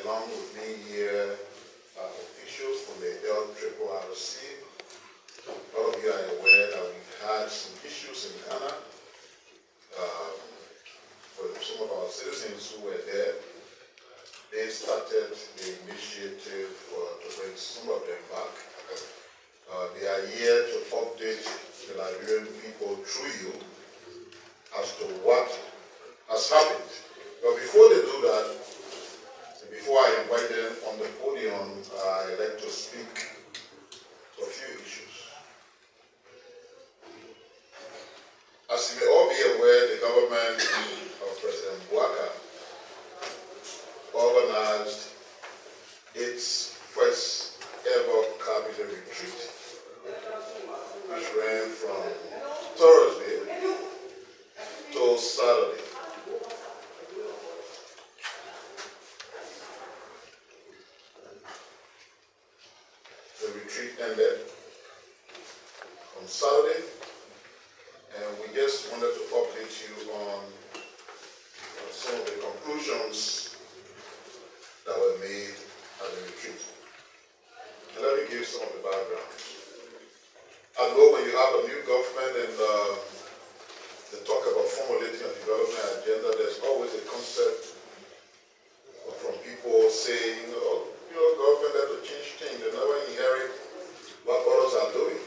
along with me here are officials from the LRRRC. All of you are aware that we've had some issues in Ghana with some of our citizens who were there. They started the initiative to bring some of them back. They are here to update the Liberian people through you as to what has happened. But before they do that, before I invite them on the podium, I'd like to speak to a few issues. As you may all be aware, the government of President Bouaka organized its first ever cabinet retreat, which ran from Thursday to Saturday. The retreat ended on Saturday, and we just wanted to update you on some of the conclusions that were made at the retreat. And let me give some of the background. I know when you have a new government and they talk about formulating a development agenda, there's always a concept from people saying, oh, government has to change things. They never inherit what others are doing.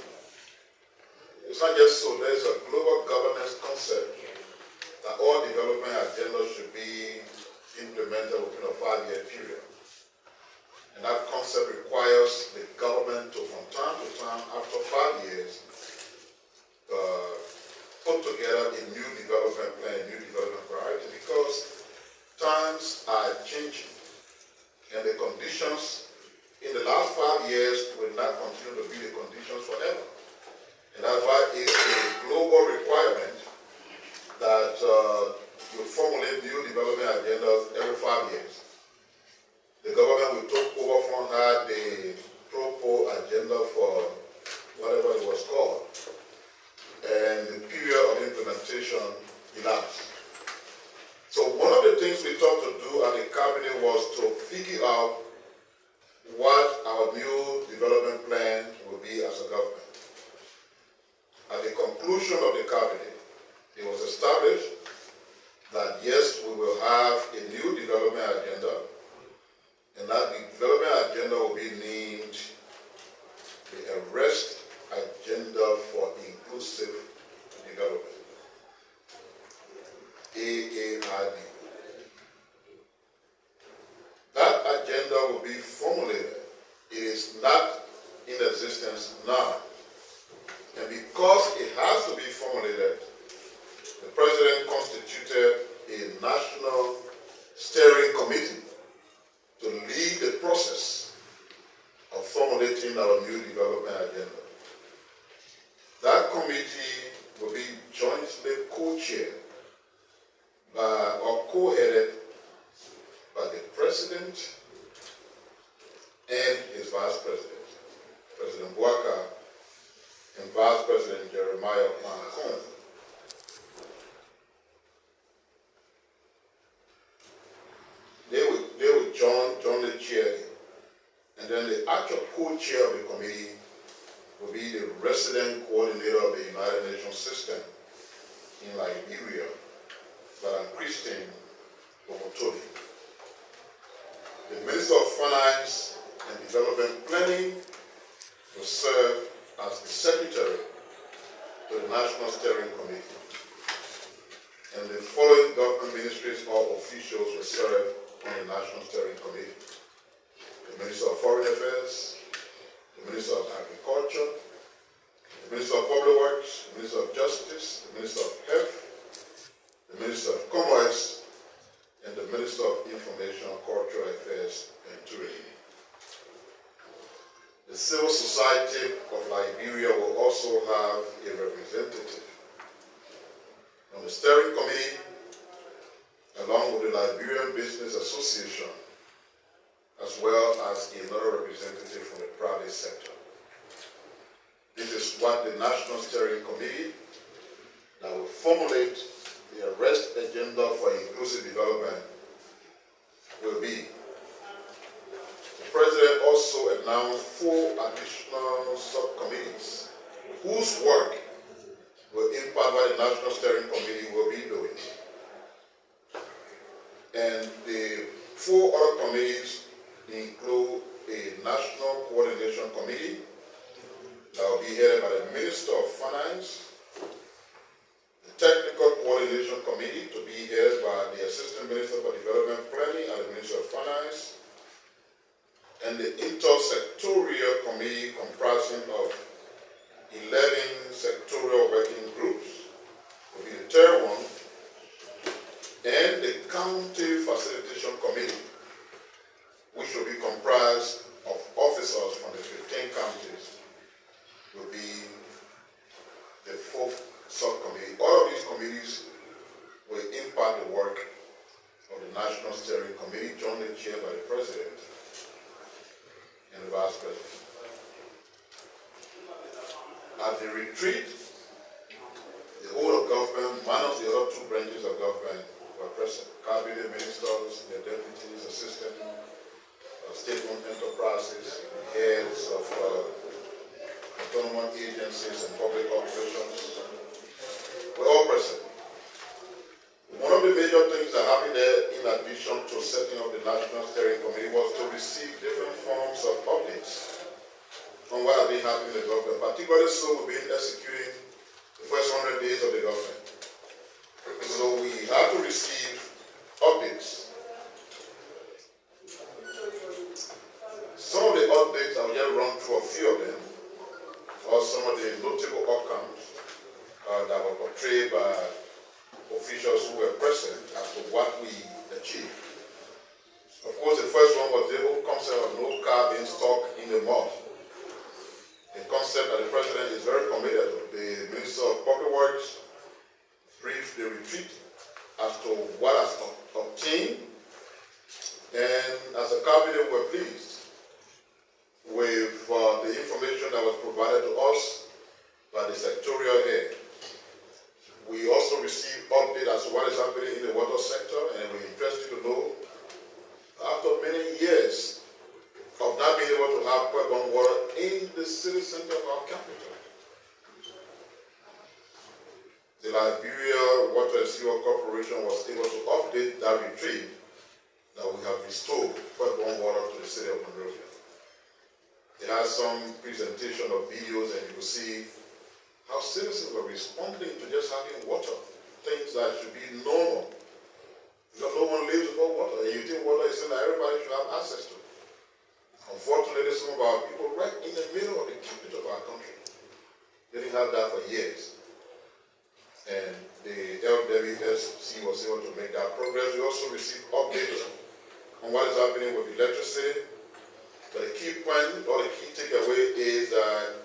It's not just so. There's a global governance concept that all development agendas should be implemented within a 5-year period. And that concept requires the government to, from time to time, after 5 years, put together a new development plan, a new development priority, because times are changing. And the conditions in the last 5 years will not continue to be the conditions forever. And that's why it's a global requirement that you formulate new development agendas every 5 years. The government will take over from that the Propo agenda for whatever it was called. And the period of implementation elapsed. So one of the things we thought to do at the cabinet was to figure out what our new development plan will be as a government. At the conclusion of the cabinet, it was established that yes, we will have a new development agenda, and that the development agenda will be named the Arrest Agenda for Inclusive Development, AARD. That agenda will be formulated. It is not in existence now. And because it has to be formulated, the President constituted a national steering committee to lead the process of formulating our new development agenda. That committee will be jointly co-chaired or co-headed by the President and his Vice President, President Bouaka and Vice President Jeremiah Mancon. They would jointly chair it. And then the actual co-chair of the committee will be the resident coordinator of the United Nations system in Liberia, Madam Christine Omotobi. The Minister of Finance and Development Planning will serve as the secretary to the National Steering Committee. And the following government ministries or officials will serve on the National Steering Committee: the Minister of Foreign Affairs, the Minister of Agriculture, the Minister of Public Works, the Minister of Justice, the Minister of Health, the Minister of Commerce, and the Minister of Information, Cultural Affairs, and Tourism. The civil society of Liberia will also have a representative on the steering committee, along with the Liberian Business Association, as well as another representative from the private sector. This is what the National Steering Committee that will formulate the Arrest Agenda for Inclusive Development will be. president also announced 4 additional subcommittees whose work will impact what the National Steering Committee will be doing. And the 4 other committees include a National Coordination Committee that will be headed by the Minister of Finance, the Technical Coordination Committee to be headed by the Assistant Minister for Development Planning and the Minister of Finance, and the Intersectorial Committee comprising of 11 sectorial working groups will be the third one, and the County Facilitation Committee, which will be comprised of officers from the 15 counties, will be the 4th subcommittee. All of these committees will impact the work of the National Steering Committee, jointly chaired by the President and the Vice President. At the retreat, the whole of government, minus the other 2 branches of government, were present. Cabinet ministers, their deputies, assistant, state-owned enterprises, heads of autonomous agencies and public operations were all present. One of the major things that happened there, in addition to setting up the National Steering Committee, was to receive different forms of updates on what had been happening in the government. Particularly so, we've been executing the first 100 days of the government. So we had to receive updates. Some of the updates, I'll just run through a few of them, or some of the notable outcomes that were portrayed by officials who were present as to what we achieved. Of course, the first one was the whole concept of no car being stuck in the mud. A concept that the President is very committed to. The Minister of Public Works briefed the retreat as to what has obtained, and as a cabinet we're pleased with the information that was provided to us by the sectorial head. We also received update as to what is happening in the water sector, and we're interested to know, after many years of not being able to have pipe-borne water in the city center of our capital, the Liberia Water and Sewer Corporation was able to update that retreat that we have restored pipe-borne water to the city of Monrovia. It has some presentation of videos, and you will see how citizens were responding to just having water, things that should be normal. Because no one lives without water, and you think water is something that everybody should have access to. Unfortunately, some of our people right in the middle of the capital of our country didn't have that for years. And the LRRRC was able to make that progress. We also received updates on what is happening with electricity. But the key point, or the key takeaway, is that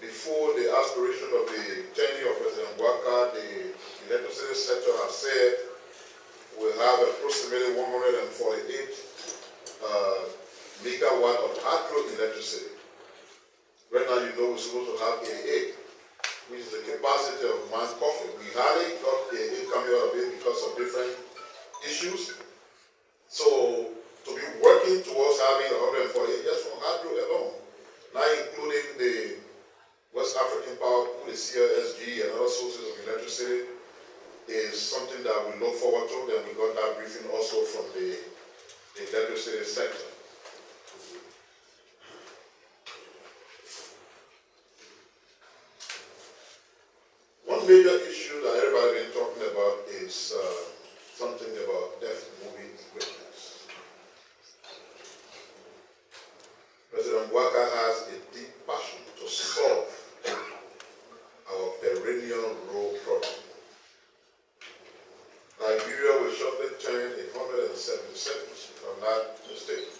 before the aspiration of the tenure of President Waka, the electricity sector has said we'll have approximately 148 megawatt of hydroelectricity. Right now, you know, we're supposed to have 88, which is the capacity of Mount Coffee. We hardly got 88 coming out of it because of different issues. So, to be working towards having 148 just from hydro alone, not including the West African Power Pool, the CLSG, and other sources of electricity, is something that we look forward to. Then we got that briefing also from the electricity sector. One major issue that everybody been talking about is something about death-moving witness. President Waka has a deep passion to solve our perennial road problem. Liberia will shortly turn 177, if I'm not mistaken.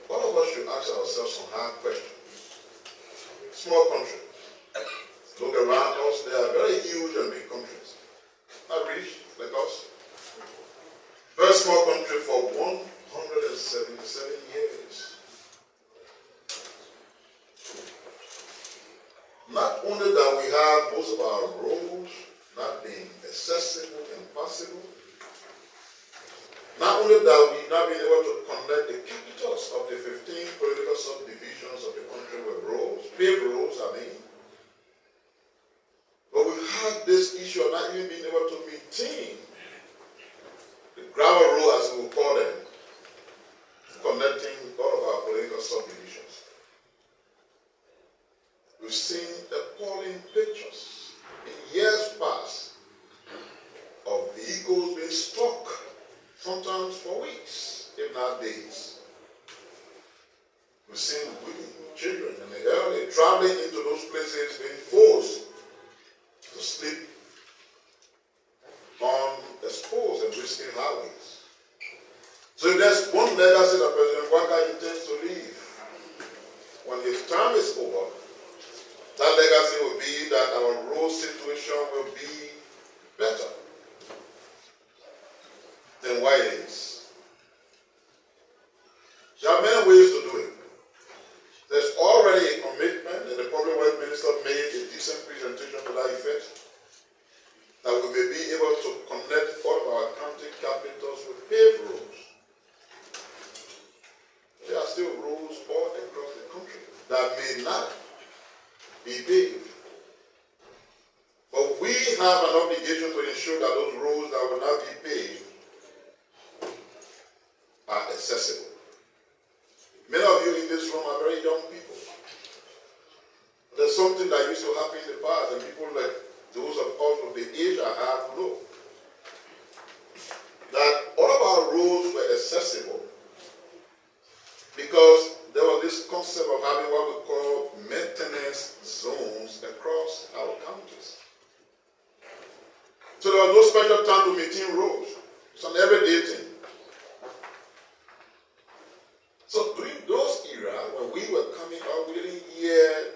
All of us should ask ourselves some hard questions. Small country. Look around us, they are very huge and big countries. Not rich like us. Very small country for 177 years. Not only that we have most of our roads not being accessible and possible, not only that we now been able to connect the capitals of the 15 political subdivisions of the country with roads, paved roads, I mean. But we had this issue of not even being able to maintain the gravel road, as we will call them, connecting all of our political subdivisions. We've seen appalling pictures in years past of vehicles being stuck, sometimes for weeks, if not days. We've seen women, children, and the elderly traveling into those places being forced to sleep on exposed and risky highways. So if there's one legacy that President Walker intends to leave when his term is over, that legacy will be that our road situation will be better than what it is. There are many ways to do it. There's already a commitment, and the Public Works Minister made a decent presentation to that effect, that we may be able to connect all of our county capitals with paved roads. There are still roads all across the country that may not be paved. But we have an obligation to ensure that those roads that will not be paved are accessible. Many of you in this room are very young people. There's something that used to happen in the past, and people like those of us of the age I have know that all of our roads were accessible because there was this concept of having what we call maintenance zones across our counties. So there was no special time to maintain roads. It's an everyday thing. So during those eras, when we were coming out, we didn't hear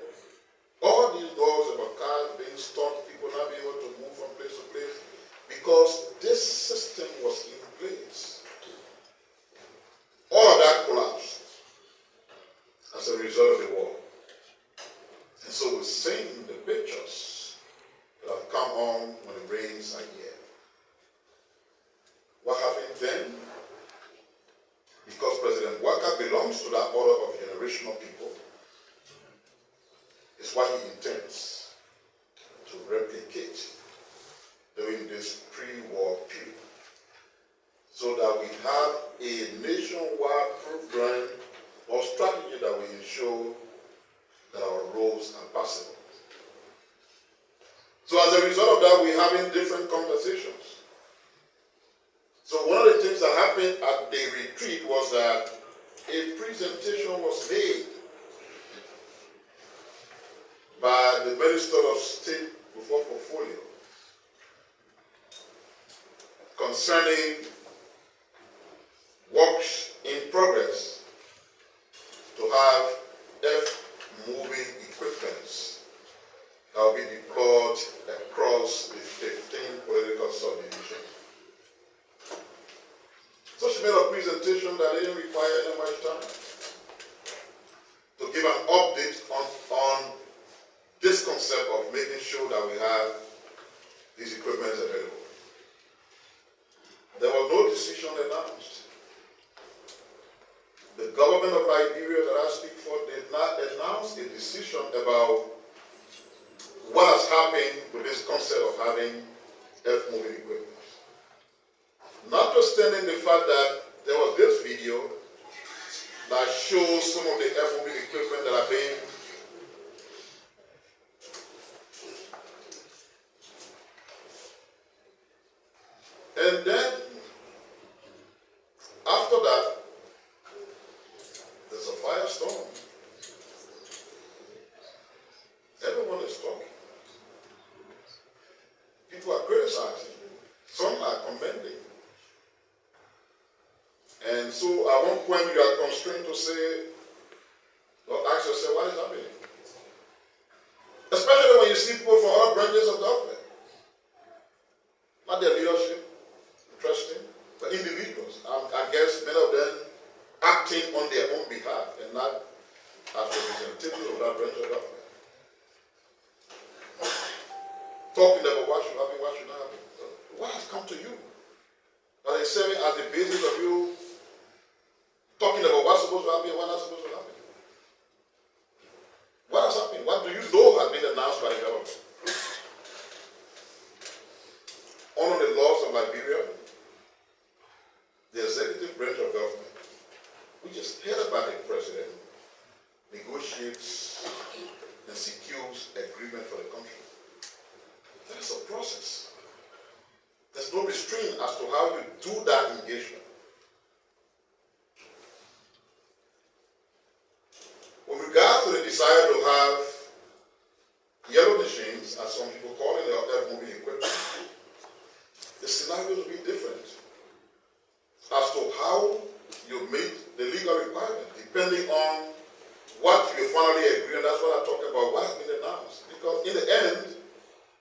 all these laws about cars being stopped, people not being able to move from place to place, because this system was in place. All of that collapsed as a result of the war. And so we're seeing the pictures that have come on when the rains are here. What happened then? Because President Walker belongs to that order of generational people, is what he intends to replicate during this pre-war period, so that we have a nationwide program or strategy that will ensure that our roads are passable. So as a result of that, we're having different conversations. So one of the things that happened at the retreat was that a presentation was made by the Minister of State before Portfolio concerning works in progress to have earth-moving equipments that will be deployed across the 15 political subdivisions. So she made a presentation that didn't require any much time to give an update on this concept of making sure that we have these equipments available. There was no decision announced. The government of Liberia that I speak for did not announce a decision about what has happened with this concept of having earth-moving equipment. Notwithstanding the fact that there was this video that shows some of the earth-moving equipment that are being and then, after that, there's a firestorm. Everyone is talking. People are criticizing. Some are commending. And so at one point you are constrained to say, or ask yourself, what is happening? Especially when you see people from all branches of government. Not their leadership, interesting, but individuals. I guess many of them acting on their own behalf and not as representatives of that branch of government. Talking about what should happen, what should not happen. What has come to you? That is serving as the basis of you which is headed by the president, negotiates and secures agreement for the country. That is a process. There's no restraint as to how you do that engagement. With regard to the desire to have yellow machines, as some people call it, or moving equipment, the scenario will be different as to how you meet the legal requirement, depending on what you finally agree, and that's what I talked about, what has been announced. Because in the end,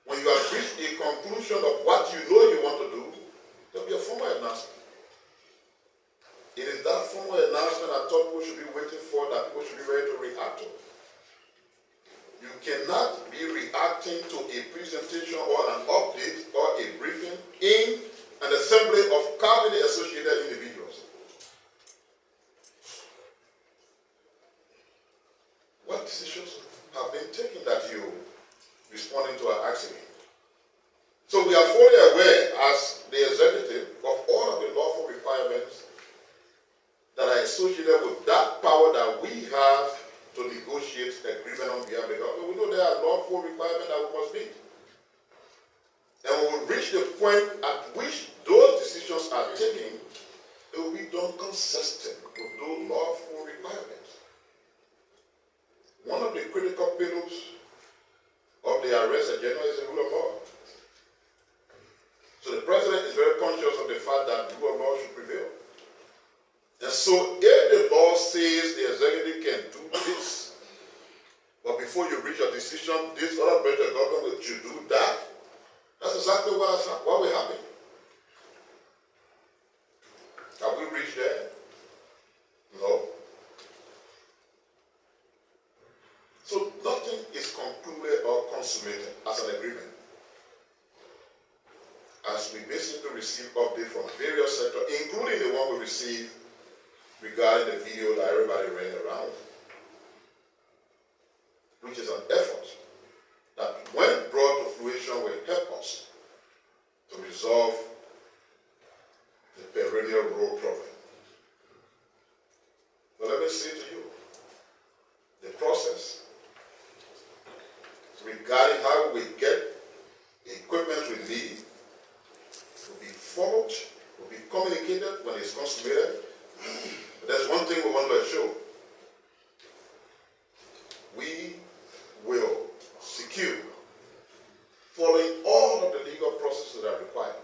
when you have reached a conclusion of what you know you want to do, there will be a formal announcement. It is that formal announcement I thought people should be waiting for, that people should be ready to react to. You cannot be reacting to a presentation or an update or a briefing in an assembly of cabinet associated individuals. What decisions have been taken that you responding to our accident? So we are fully aware as the executive of all of the lawful requirements that are associated with that power that we have to negotiate agreement on behalf of the government. We know there are lawful requirements that we must meet. And when we reach the point at which those decisions are taken, it will be done consistent with those lawful requirements. One of the critical pillars of the arrest agenda is the rule of law. So the president is very conscious of the fact that the rule of law should prevail. And so if the law says the executive can do this, but before you reach a decision, this other branch of government should do that, that's exactly what will happen. Have we reached there? No. So nothing is concluded or consummated as an agreement. As we basically receive updates from various sectors, including the one we received regarding the video that everybody ran around, which is an effort that, when brought to fruition, will help us to resolve the perennial road problem. But let me say to you, the process regarding how we get the equipment we need will be followed, will be communicated when it's consummated. But there's one thing we want to assure. We will secure, following all of the legal processes that are required,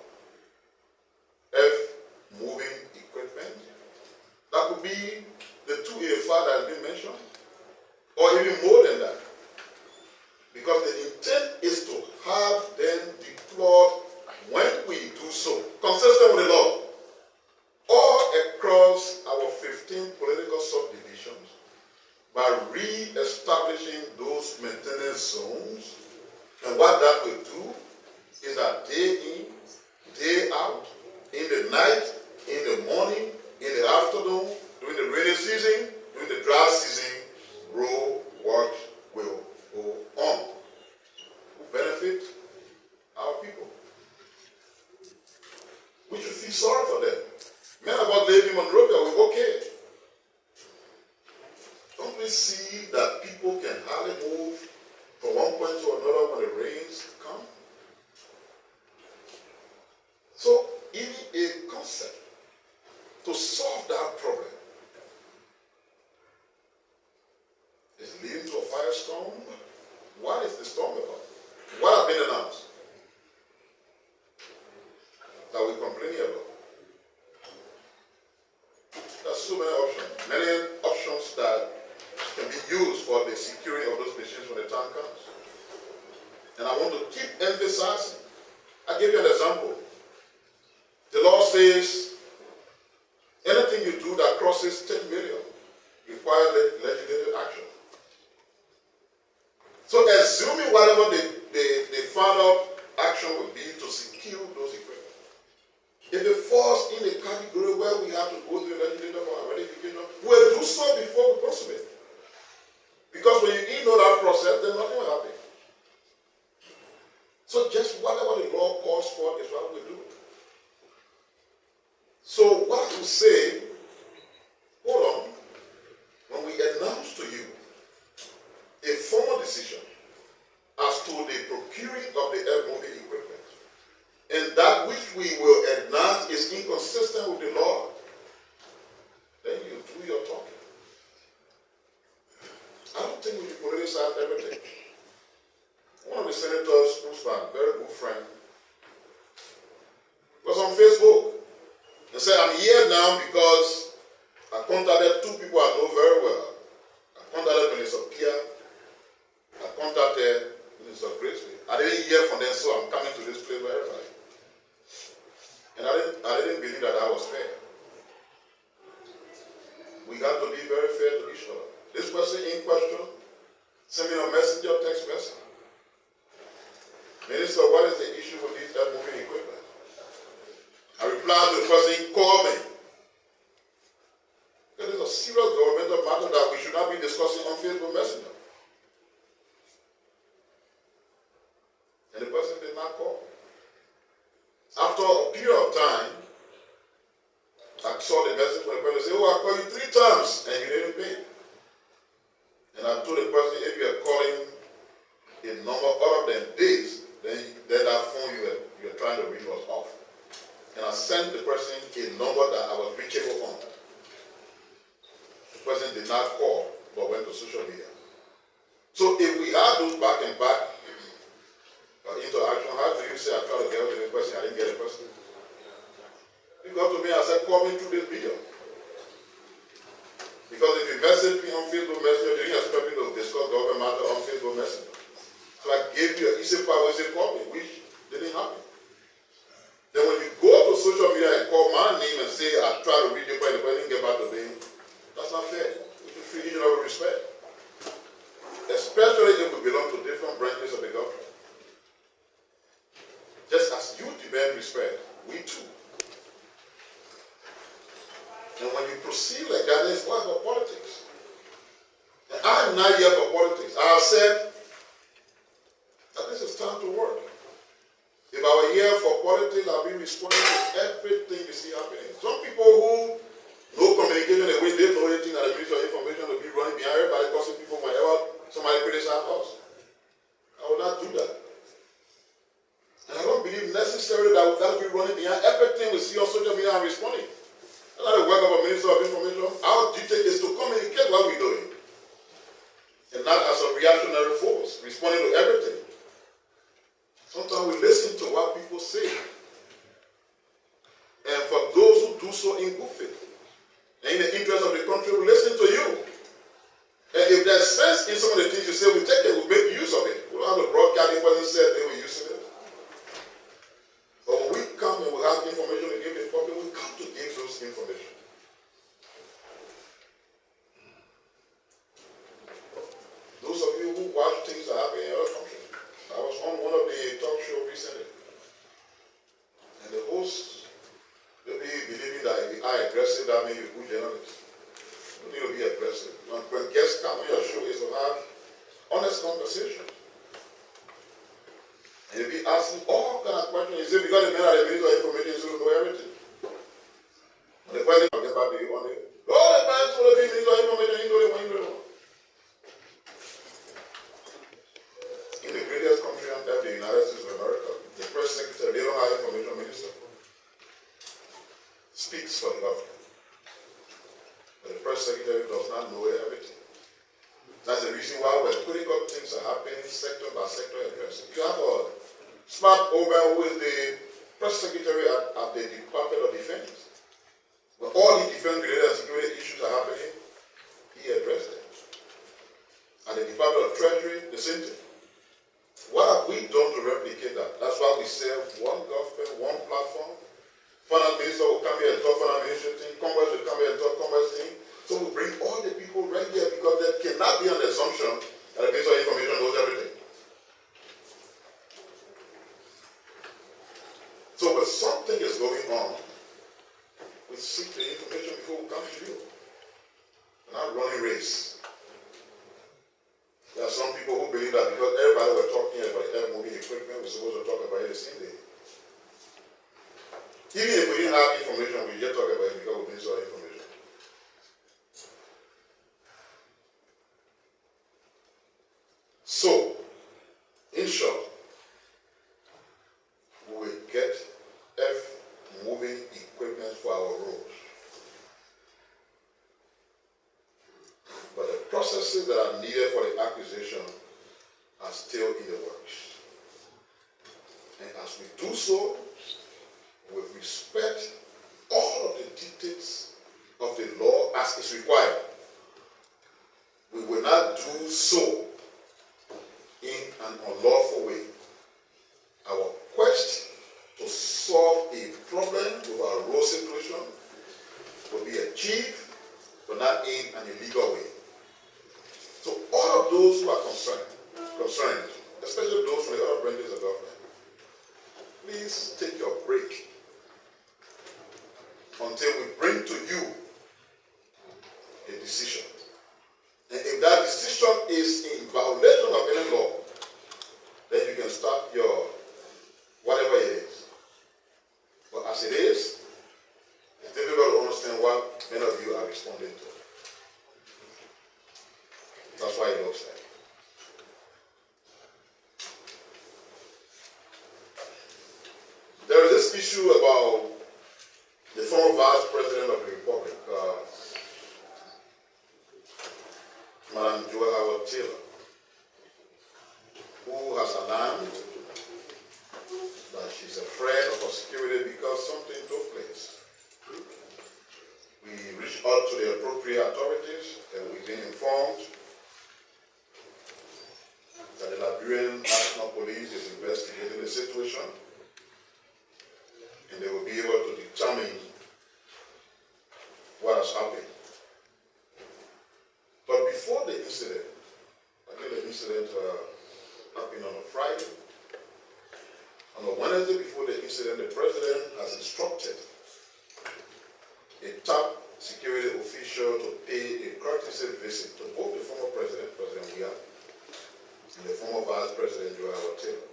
if moving equipment, that could be the 285 that has been mentioned, or even more than that. Because the intent is to have them deployed when we do so, consistent with the law, all across our 15 political subdivisions, by re-establishing those maintenance zones. And what that will do is that day in, day out, in the night, in the morning, in the afternoon, during the rainy season, during the dry season, road work will go on. Who benefit? Our people. We should feel sorry for them. Many of us live in Monrovia, we're okay. Don't we see that people can hardly move from one point to another when the rains come? So, even a concept to solve that problem is leading to a firestorm. What is the storm about? What has been announced that we're complaining about? There's so many options that can be used for the securing of those machines when the time comes. And I want to keep emphasizing. I'll give you an example. The law says anything you do that crosses 10 million requires legislative action. So assuming whatever the final action will be to secure those equipment, if it falls in the category where we have to go to the legislature for our ratification, we'll do so before we consummate. Because when you ignore that process, then nothing will happen. So just whatever the law calls for is what we do. So what to say, hold on, criticize everything. One of the senators, who's my very good friend, was on Facebook and said, I'm here now because I contacted two people I know very well. I contacted Minister Kia, I contacted Minister Gracie. I didn't hear from them, so I'm coming to this place for everybody. And I didn't believe that was fair. We got to be very fair to each other. This person in question sent me a message or text message. Minister, what is the issue with this moving equipment? I replied to the person, he called me. It is a serious governmental matter that we should not be discussing on Facebook Messenger. And the person did not call. After a period of time, I saw the message from the person say, oh, I called you 3 times and you didn't pay. And I told the person, if you are calling a number other than this, then that phone you're trying to reach was off. And I sent the person a number that I was reachable on. The person did not call, but went to social media. So if we had those back and back interaction, how do you say I tried to get to the person, I didn't get the person? You got to me, I said, call me through this video. Because if you message me on Facebook Messenger, you didn't expect me to discuss government matter on Facebook Messenger. So I gave you an easy power, easy copy, which didn't happen. Then when you go to social media and call my name and say, I tried to read your point, but I didn't get back to me, that's not fair. We should treat each other with respect. Especially if we belong to different branches of the government. Just as you demand respect, we too. And when you proceed like that, it's what about politics? And I'm not here for politics. I have said that this is time to work. If I were here for politics, I'll be responding to everything you see happening. Some people who know communication the way they know anything that the Ministry of Information will be running behind everybody, causing people whenever somebody criticizes us. I will not do that. And I don't believe necessarily that we got to be running behind everything we see on social media and responding. That's not the work of a Minister of Information. Our duty is to communicate what we're doing. And not as a reactionary force, responding to everything. Sometimes we listen to what people say. And for those who do so in good faith, and in the interest of the country, we listen to you. And if there's sense in some of the things you say, we take it, we make use of it. We don't have a broadcasting person said they were using it. But when we come and we have information to give the public, we come to give those information. Those of you who watch things that happen in other countries, I was on one of the talk shows recently, and the host, they'll be believing that if you are aggressive, that means you're a good journalist. You don't need to be aggressive. When guests come on your show, is to have honest conversation. And you'll be asking all kind of questions. You say, because the men are the Minister of Information, so you know everything. And the question I'll get back to you one day, all the men will be Minister of Information, you know them. In the greatest country on earth, the United States of America, the press secretary, they don't have information minister, speaks for the government. But the press secretary does not know everything. That's the reason why when critical things are happening, sector by sector, you have a smart woman who is the press secretary at the Department of Defense. When all the defense-related and security issues are happening, he addressed them. And the Department of Treasury, the same thing. What have we done to replicate that? That's why we say one government, one platform. Finance minister will come here and talk finance ministry thing. Commerce will come here and talk commerce thing. So we bring all the people right here because there cannot be an assumption that the Minister of Information knows everything. So when something is going on, we seek the information before we come to you. We're not running race. There are some people who believe that because everybody were talking about moving equipment, we're supposed to talk about it the same day. Even if we didn't have information, we just talk about it because we Minister of Information. So, in short, we will get moving equipment for our roads. But the process processes that are needed for the acquisition are still in the works. And as we do so, we respect all of the dictates of the law as is required. We will not do so in an unlawful way. Our quest to solve a problem with our road situation will be achieved, but not in an illegal way. So all of those who are concerned, especially those from the other branches of government, please take your break until we bring to you a decision. And if that decision is in violation of any law, then you can start your whatever it is. But as it is, it's difficult to understand what many of you are responding to. That's why it looks like. There is this issue about the former Vice President of the Republic, Madam Joy Howard Taylor, who has alarmed that she's afraid of her security because something took place. We reached out to the appropriate authorities and we've been informed that the Liberian National Police is investigating the situation and they will be able to determine what has happened. But before the incident, I think the incident happened on a Friday. On a Wednesday before the incident, the president has instructed a top security official to pay a courtesy visit to both the former president, President Weah, and the former Vice President, Joy Howard Taylor.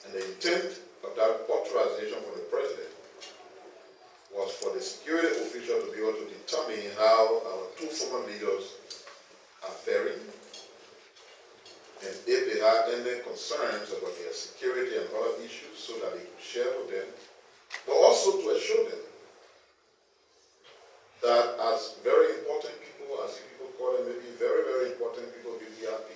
And the intent of that authorization from the president was for the security official to be able to determine how our two former leaders are faring, and if they have any concerns about their security and other issues, so that they could share with them, but also to assure them that as very important people, as you people call them, maybe very, very important people, BVRP,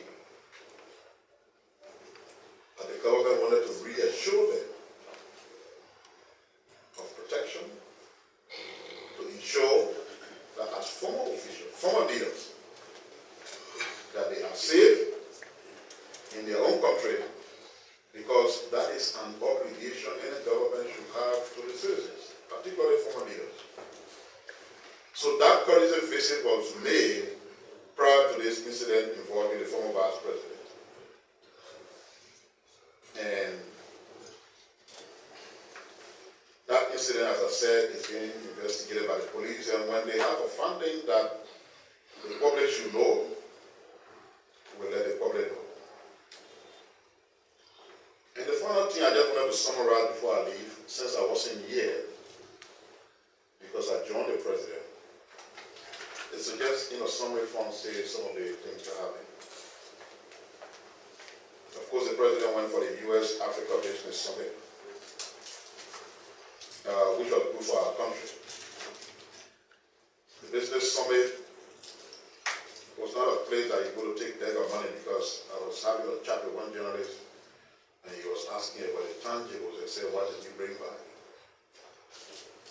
that the government wanted to reassure them of protection, to ensure that as former officials, former leaders, that they are safe in their own country, because that is an obligation any government should have to the citizens, particularly former leaders. So that courtesy visit was made prior to this incident involving the former Vice President. And that incident, as I said, is being investigated by the police, and when they have a finding that the public should know, we'll let the public know. And the final thing I just wanted to summarize before I leave, since I wasn't here, because I joined the president, is to just, in a summary form, say some of the things that happened. Of course, the president went for the U.S.-Africa Business Summit, which was good for our country. The Business Summit was not a place that you go to take debt or money, because I was having a chat with one journalist, and he was asking about the tangibles, and said, what did you bring back?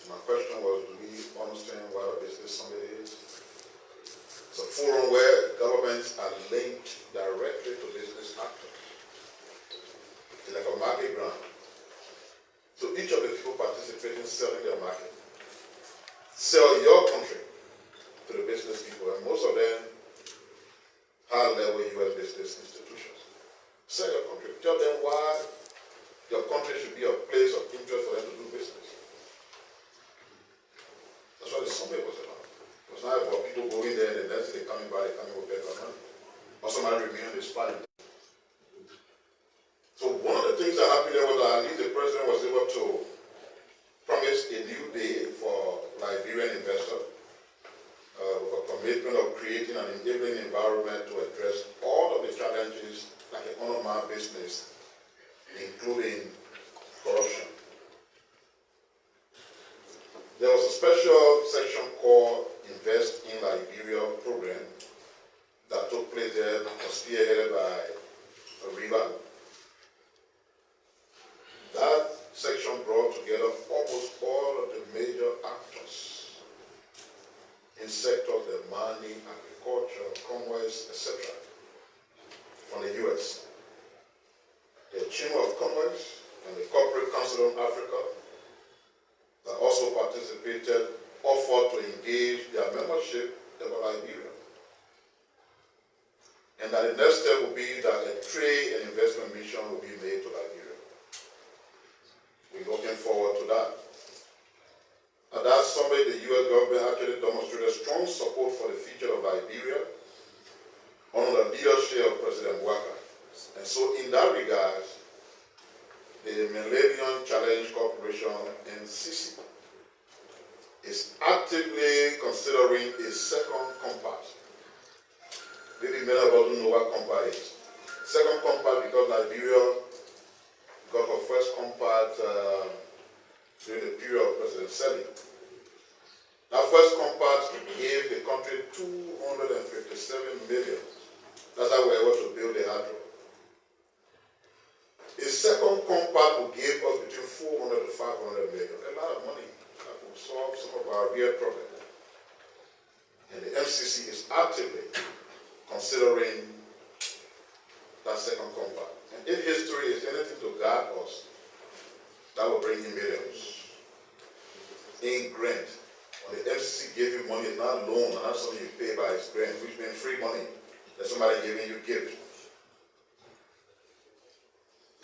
And my question was, do we understand what a business summit is? It's a forum where governments are linked directly to business actors. It's like a market ground. So each of the people participating selling their market sell your country to the business people, and most of them high-level U.S. business institutions. Sell your country. Tell them why your country should be a place of interest for them to do business. That's what the summit was about. It was not about people going there and the next day coming back, coming with better money. Or somebody remaining in the spot. So one of the things that happened there was that at least the president was able to promise a new day for Liberian investors, with a commitment of creating an enabling environment to address all of the challenges like an on-demand business, including corruption. There was a special section called Invest in Liberia program place there was spearheaded by a river. That section brought together almost all of the major actors in sectors like mining, agriculture, commerce, etc. from the U.S. The Chamber of Commerce and the Corporate Council of Africa that also participated offered to engage their membership in Liberia. And that the next step would be that a trade and investment mission will be made to Liberia. We're looking forward to that. At that summit, the U.S. government actually demonstrated strong support for the future of Liberia under the leadership of President Waka. And so in that regard, the Millennium Challenge Corporation, MCC, is actively considering a second compact. Maybe many of us don't know what compact is. Second compact because Liberia got her first compact during the period of President Selig. That first compact gave the country $257 million. That's how we were able to build the hydro. A second compact will give us between 400 to 500 million. A lot of money that will solve some of our real problems. And the MCC is actively considering that second compact. And if history is anything to guide us, that will bring in millions. In grant, when the MCC gave you money, it's not loan, and not something you pay by its grant, which means free money that somebody giving you gift.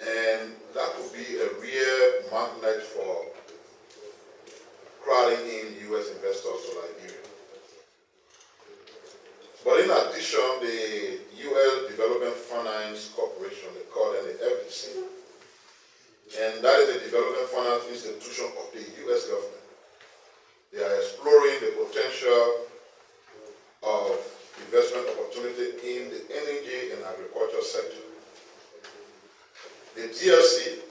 And that could be a real magnet for crowding in U.S. investors to Liberia. But in addition, the U.S. Development Finance Corporation, they call them the FDC, and that is a development finance institution of the U.S. government. They are exploring the potential of investment opportunity in the energy and agriculture sector. The DFC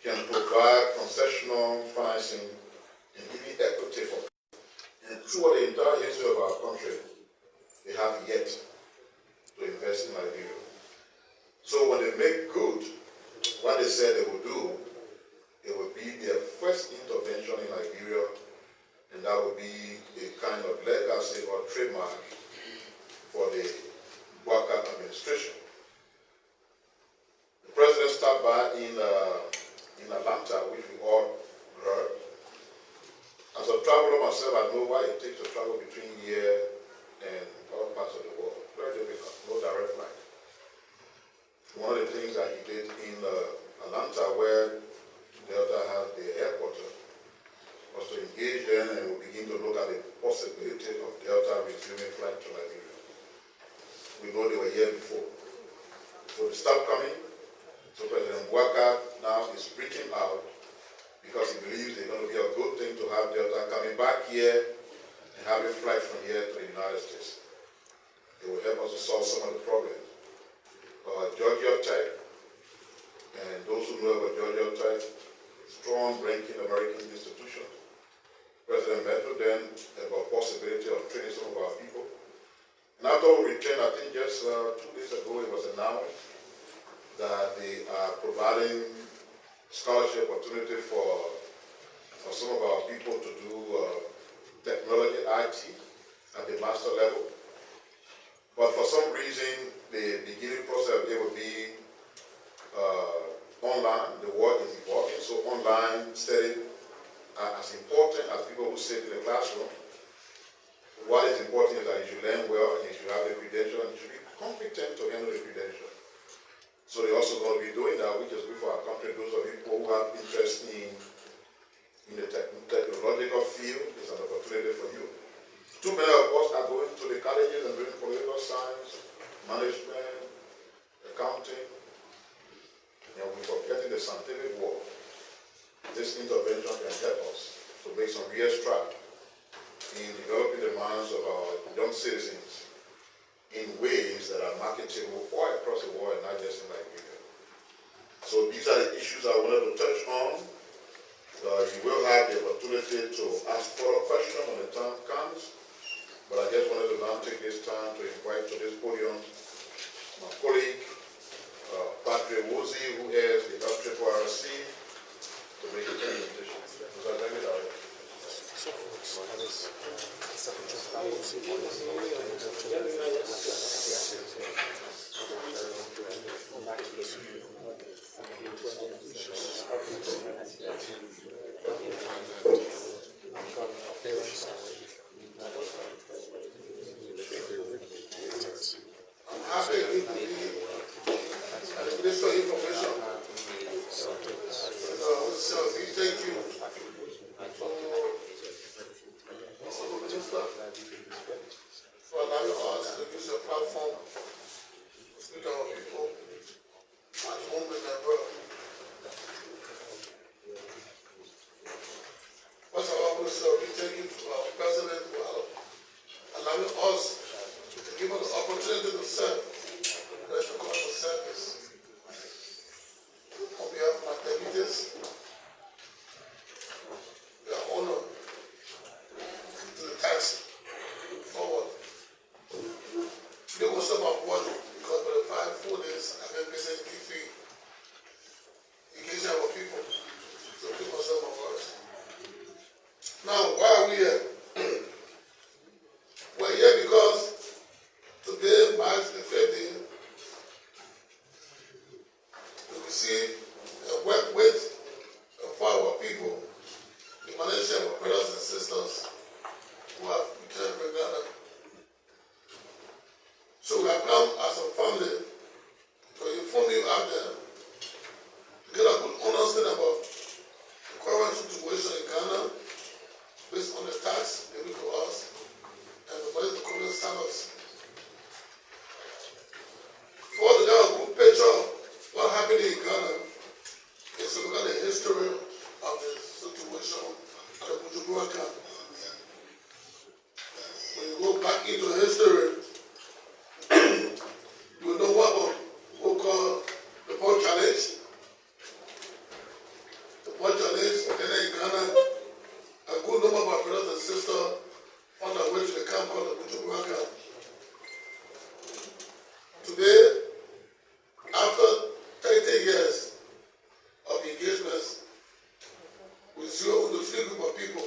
can provide concessional financing and even equity for. And throughout the entire history of our country, they have yet to invest in Liberia. So when they make good what they said they would do, it would be their first intervention in Liberia, and that would be a kind of legacy or trademark for the Waka administration. The president stopped by in Atlanta, which we all heard. As a traveler myself, I know why it takes to travel between here and other parts of the world. Very difficult, no direct flight. One of the things that he did in Atlanta, where Delta has the headquarters, was to engage them and we begin to look at the possibility of Delta resuming flight to Liberia. We know they were here before. So they stopped coming. So President Waka now is reaching out because he believes it's going to be a good thing to have Delta coming back here and having flight from here to the United States. It will help us to solve some of the problems. Georgia Tech, and those who know about Georgia Tech, strong-ranking American institution. President met with them about possibility of training some of our people. And after we returned, I think just 2 days ago, it was announced that they are providing scholarship opportunity for some of our people to do technology IT at the master level. But for some reason, the beginning process it will be online. The world is evolving, so online study as important as people who sit in the classroom. What is important is that you should learn well and you should have the credential and you should be competent to handle the credential. So they're also going to be doing that, which is good for our country. Those of you who have interest in the technological field, it's an opportunity for you. Too many of us are going to the colleges and doing political science, management, accounting, and we're forgetting the scientific world. This intervention can help us to make some real strides in developing the minds of our young citizens in ways that are marketable all across the world and not just in Liberia. So these are the issues I wanted to touch on. You will have the opportunity to ask further questions when the time comes, but I just wanted to now now take this time to invite to this podium my colleague, Patrick Woolsey, who is the LRRRC, to make a presentation. I'm happy to be at the Minister of Information. So we thank you for allowing us to use your platform to speak to our people at home and abroad. First of all, we thank you to our President for allowing us to give us the opportunity to serve. Let's call for service. On behalf of my deputies, we are honored to the task forward. Today was some of what, because for the 5 full days I've been busy engaging our people. So people was some of us. Now, why are we here? We're here because today marks the 5th day to receive and work with and for our people, the Malaysian our brothers and sisters who have returned from Ghana. So we have come as a family to inform you out there to get a good understanding about the current situation in Ghana based on the tax given to us and the political community standards. For the get a good picture of what happened in Ghana is to look at the history of the situation at the Bujumbura camp. When you go back into history, you know what we call the Port Challenge. The Port Challenge, then in Ghana, a good number of our brothers and sisters found their way to the camp called the Bujumbura camp. Today, after 30 years of engagements with 0 to 3 group of people,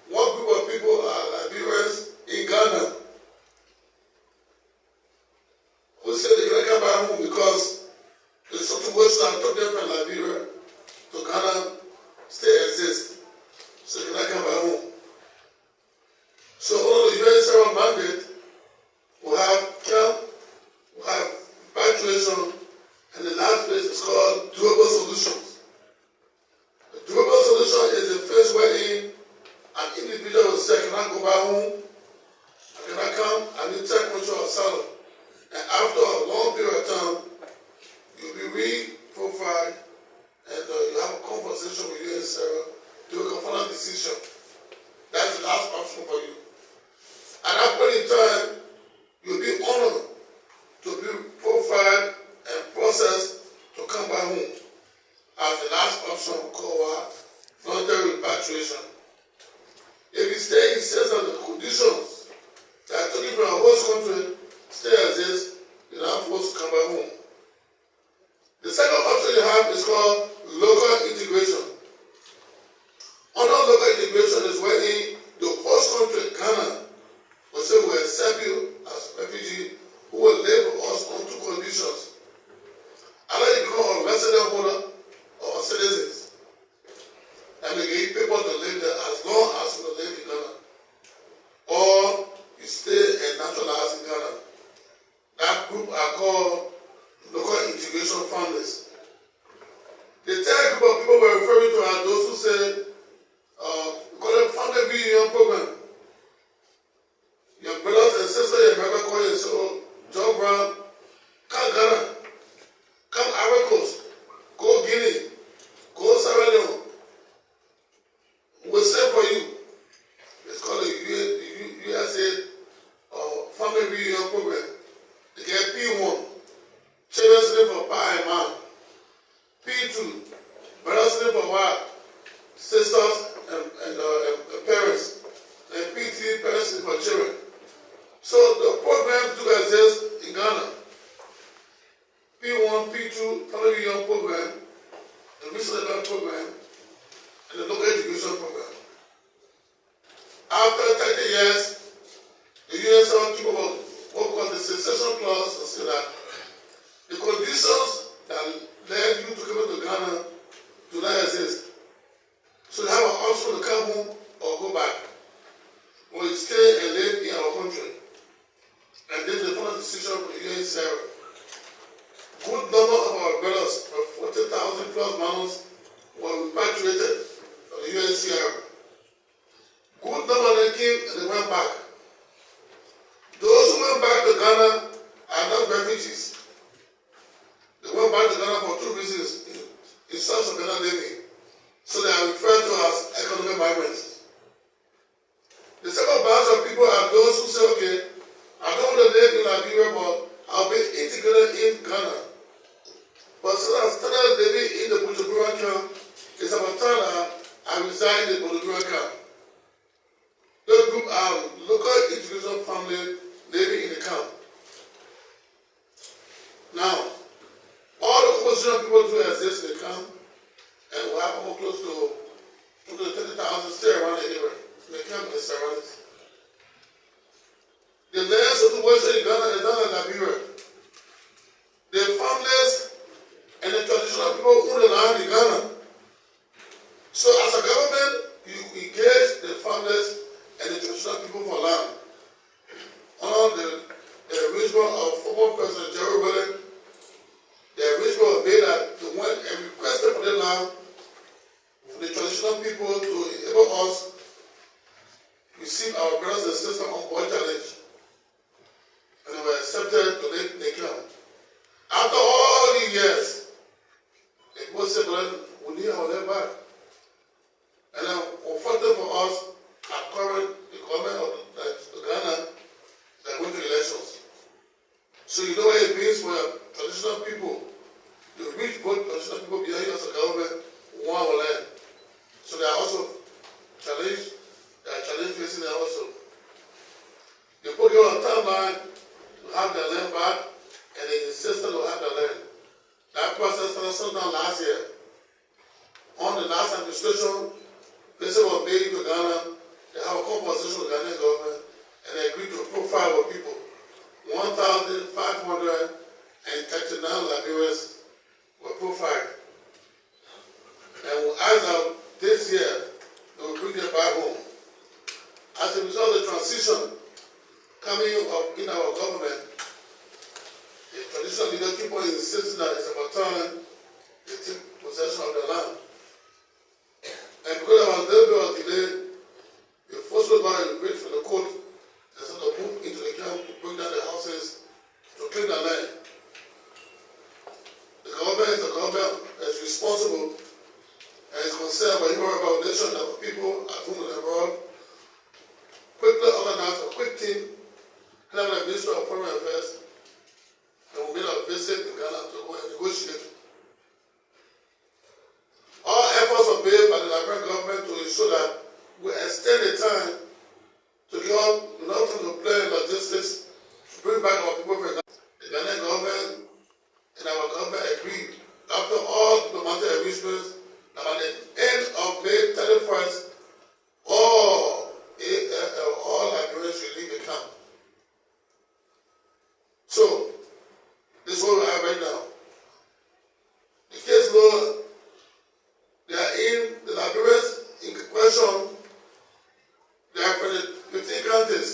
one group of people are Liberians in Ghana who said they can't come back home because the situation took them from Liberia to Ghana still exists. So they cannot come back home. So under the UN mandate, we have camp, we have evacuation, and the last phase is called durable solutions. The durable solution is the phase wherein an individual will say, I cannot go back home, I cannot come, I need temperature or asylum. And after a long period of time, you'll be re-profiled and you have a conversation with you and Sarah to make a final decision. That's the last option for you. At that point in time, you'll be honored to be profiled and processed to come back home as the last option called voluntary repatriation. If you stay in sense of the conditions that are taken from our host country, stay as is, you're not forced to come back home. The second option you have is called local integration. Under local integration is wherein the host country, Ghana, will say we accept you as a refugee who will live with us on 2 conditions. Either you become a resident holder or citizens. And they give people to live there as long as you live in Ghana. Or you stay and naturalize in Ghana. That group are called local integration families. The third group of people we're referring to are those who say, we call it family reunion program. Your brothers and sisters, your brother call you and say, oh, John Brown, come Ghana, come Ivory Coast, go Guinea, go Sierra Leone. We'll send for you. It's called the USA Family Reunion Program. They get P1, children sleep for pa and mom. P2, brothers sleep for wife, sisters and parents. And P3, parents sleep for children. So the programs do exist in Ghana. P1, P2, family young program, the recent event program, and the local education program. After 30 years, the USL keep up what called the cessation clause to say that the conditions that led you to come to Ghana do not exist. So you have an option to come home or go back, or you stay and live in our country. And this is the final decision from the UNHCR. Good number of our brothers, 40,000 plus manus, were repatriated from the UNHCR. Good number of them came and they went back. Those who went back to Ghana are not refugees. They went back to Ghana for two reasons in search of better living. So they are referred to as economic migrants. The second batch of people are those who say, okay, I don't want to live in Liberia, but I'll be integrated in Ghana. But since I started living in the Bujumbura camp, it's about time that I reside in the Bujumbura camp. Those group are local integration family living in the camp. Now, all the composition of people do exist in the camp, and we have almost close to 30,000 still around the area, in the camp and the surroundings. The land situation in Ghana is not like Liberia. The families and the traditional people own the land in Ghana. So as a government, you engage the families and the traditional people for land. Under the arrangement of former President Jerry Willing, the arrangement was made that they went and requested for the land for the traditional people to enable us to receive our brothers and sisters on board challenge. And they were accepted to live in the camp. After all these years, the people said, we need our land back. And then, unfortunately for us, our the government of Ghana, they're going to elections. So you know what it means for traditional people to reach both traditional people behind us as a government, want our land. So they are also challenged, facing there also. They put you on a timeline to have their land back, and they insisted to have their land. That process started down last year. On the last administration, places were made to Ghana. They have a conversation with the Ghanaian government, and they agreed to profile with people. 1,539 Liberians were profiled. And as of this year, they will bring them back home. As a result of the transition coming up in our government, the traditional leader keep on insisting that it's about time they take possession of the land. And because there was a little bit of delay, the force was by the wait for the court and sort of move into the camp to bring down the houses to clean the land. The government is a government that's responsible and is concerned about human violation of people at home and abroad. Quickly organized a quick team, have the Minister of Foreign Affairs, and we made a visit in Ghana to go and negotiate. All efforts were made by the Liberian government to ensure that we extend the time to give up enough time to play logistics to bring back our people from Ghana. The Ghanaian government and our government agreed after all diplomatic arrangements that by the end of May 31st, all Liberians should leave the camp. So, this is what we have right now. The case law, they are in the Liberians in question. They are from the 15 counties.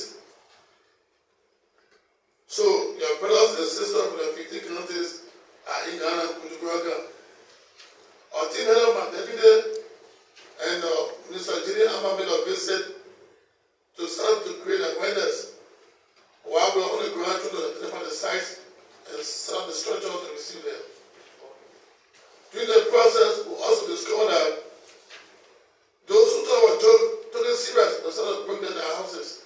So, your brothers and sisters from the 15 counties are in Ghana, Bujumbura. Our team head of my deputy and Minister Jiri Amma made a visit to start to create awareness while we are on the ground trying to identify the sites and set up the structure to receive them. During the process, we also discovered that those who thought were totally serious, they started to bring them their houses.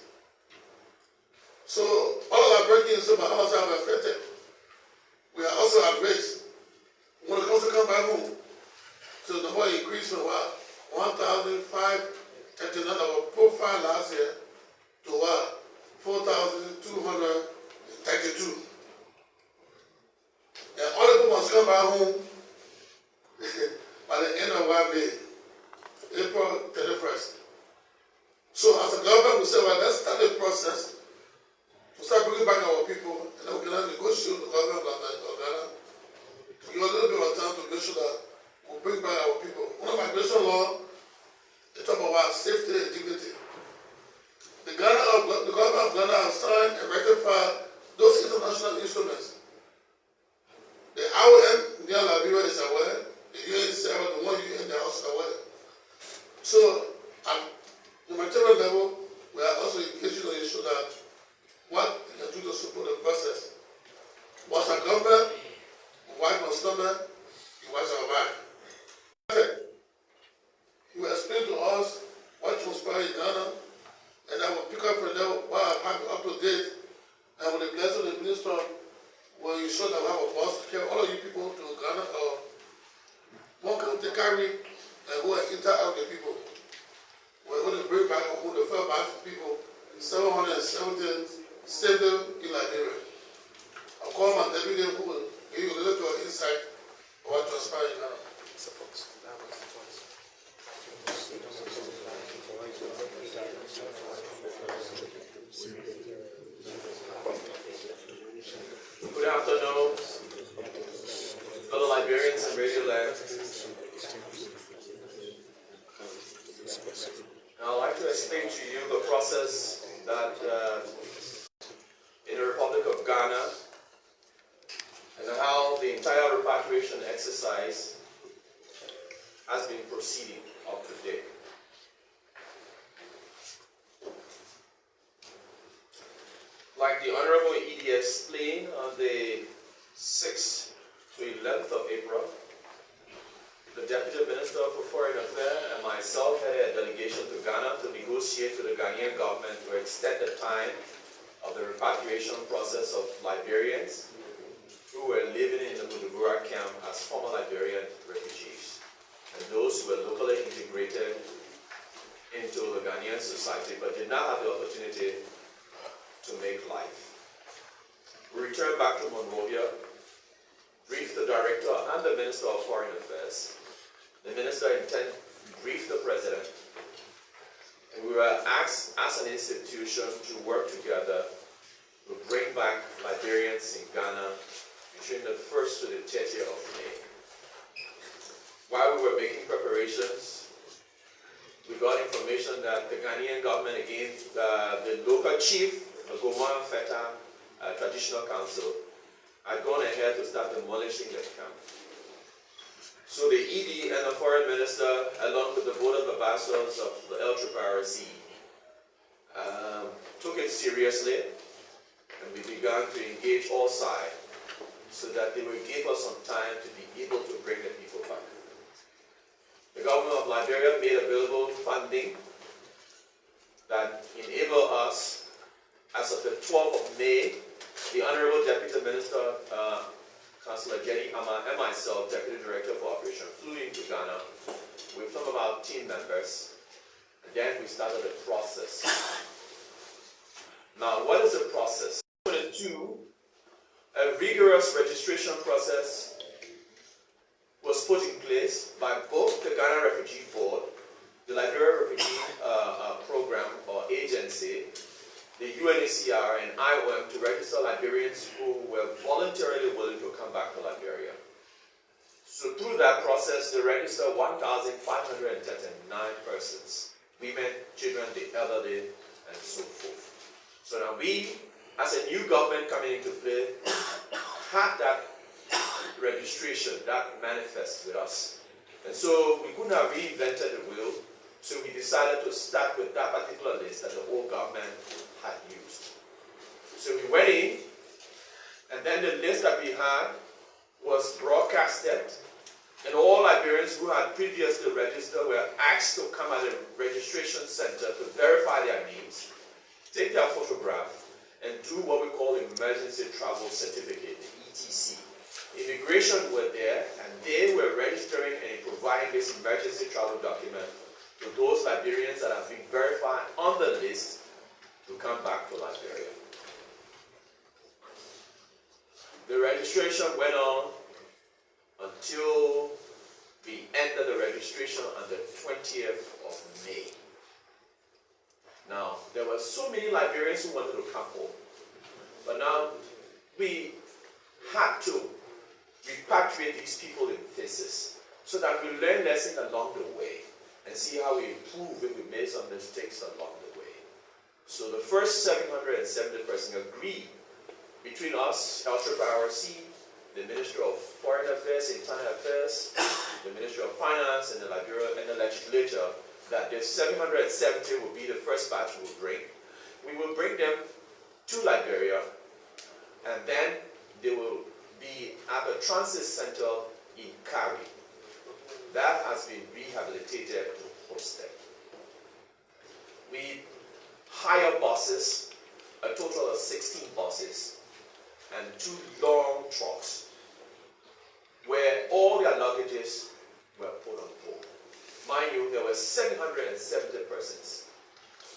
So all our breakings in Bahamas have affected. We are also at risk. When it comes to come back home, so the more increase from 1,539 our profile last year to 4,200 back home by the end of 1 May, April 31st. So as a government, we said, well, let's start the process. We start bringing back our people, and then we can negotiate with the government of Ghana to give a little bit of time to make sure that we bring back our people. Under migration law, they talk about safety and dignity. The government of Ghana has signed and ratified those international instruments. The IOM near Liberia is aware, the UNHCR, the one UN, they are also aware. So, at the humanitarian level, we are also engaging to ensure that what we can do to support the process. Once our government, we wipe our stomach, we watch our back. He will explain to us what transpired in Ghana, and I will pick up from there what I have up to date, and with the blessing of the minister, will ensure that we have a bus to carry all of you people to Ghana, or one can take carry and go and interact with the people. We're going to bring back home the first batch of people, 770, save them in Liberia. I'll call my deputy who will give you a little insight of what transpired in Ghana. Good afternoon, fellow Liberians and Radio Land. I'd like to explain to you the process that in the Republic of Ghana and how the entire repatriation exercise has been proceeding up to date. Like the Honorable ED explained on the 6th to 11th of April, the Deputy Minister for Foreign Affairs and myself had a delegation to Ghana to negotiate with the Ghanaian government to extend the time of the repatriation process of Liberians who were living in the Mudugura camp as former Liberian refugees and those who were locally integrated into the Ghanaian society but did not have the opportunity to make life. We returned back to Monrovia, briefed the Director and the Minister of Foreign Affairs. The Minister briefed the President, and we were asked as an institution to work together to bring back Liberians in Ghana between the 1st to the 30th of May. While we were making preparations, we got information that the Ghanaian government, again, the local chief, the Goma Feta Traditional Council, had gone ahead to start demolishing the camp. So the ED and the Foreign Minister, along with the Board of Ambassadors of the LRRRC, took it seriously, and we began to engage all sides so that they would give us some time to be able to bring the people back. The government of Liberia made available funding that enabled us. As of the 12th of May, the Honorable Deputy Minister, Councillor Jenny Ama, and myself, Deputy Director for Operation, flew into Ghana with some of our team members, and then we started the process. Now, what is the process? 2, a rigorous registration process was put in place by both the Ghana Refugee Board, the Liberia Refugee Program or Agency, the UNHCR and IOM to register Liberians who were voluntarily willing to come back to Liberia. So through that process, they registered 1,539 persons, women, children, the elderly, and so forth. So now we, as a new government coming into play, had that registration, that manifest with us. And so we couldn't have reinvented the wheel, so we decided to start with that particular list that the old government had used. So we went in, and then the list that we had was broadcasted, and all Liberians who had previously registered were asked to come at the registration center to verify their names, take their photograph, and do what we call emergency travel certificate, the ETC. Immigration were there, and they were registering and providing this emergency travel document to those Liberians that have been verified on the list to come back to Liberia. The registration went on until we ended the registration on the 20th of May. Now, there were so many Liberians who wanted to come home, but now we had to repatriate these people in phases so that we learn lessons along the way and see how we improve if we made some mistakes along the way. So the first 770 persons agreed between us, LRRRC, the Ministry of Foreign Affairs, Internal Affairs, the Ministry of Finance, and the Liberia and the legislature, that the 770 will be the first batch we will bring. We will bring them to Liberia, and then they will be at the transit center in Kari. That has been rehabilitated to host them. We hire buses, a total of 16 buses, and 2 long trucks, where all their luggages were put on board. Mind you, there were 770 persons.